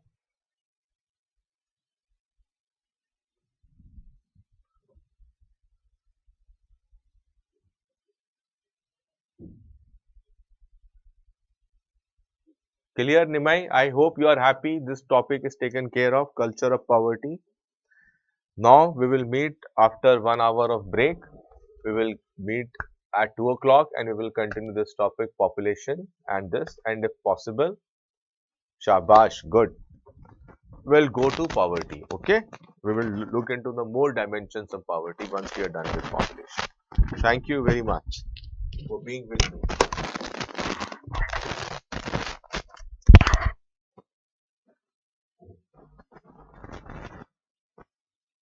Clear, Nimai? I hope you are happy. This topic is taken care of, culture of poverty. Now we will meet after 1 hour of break. We will meet at 2 o'clock and we will continue this topic, population and this, and if possible, shabash, good. We'll go to poverty, okay? We will look into the more dimensions of poverty once we are done with population. Thank you very much for being with me.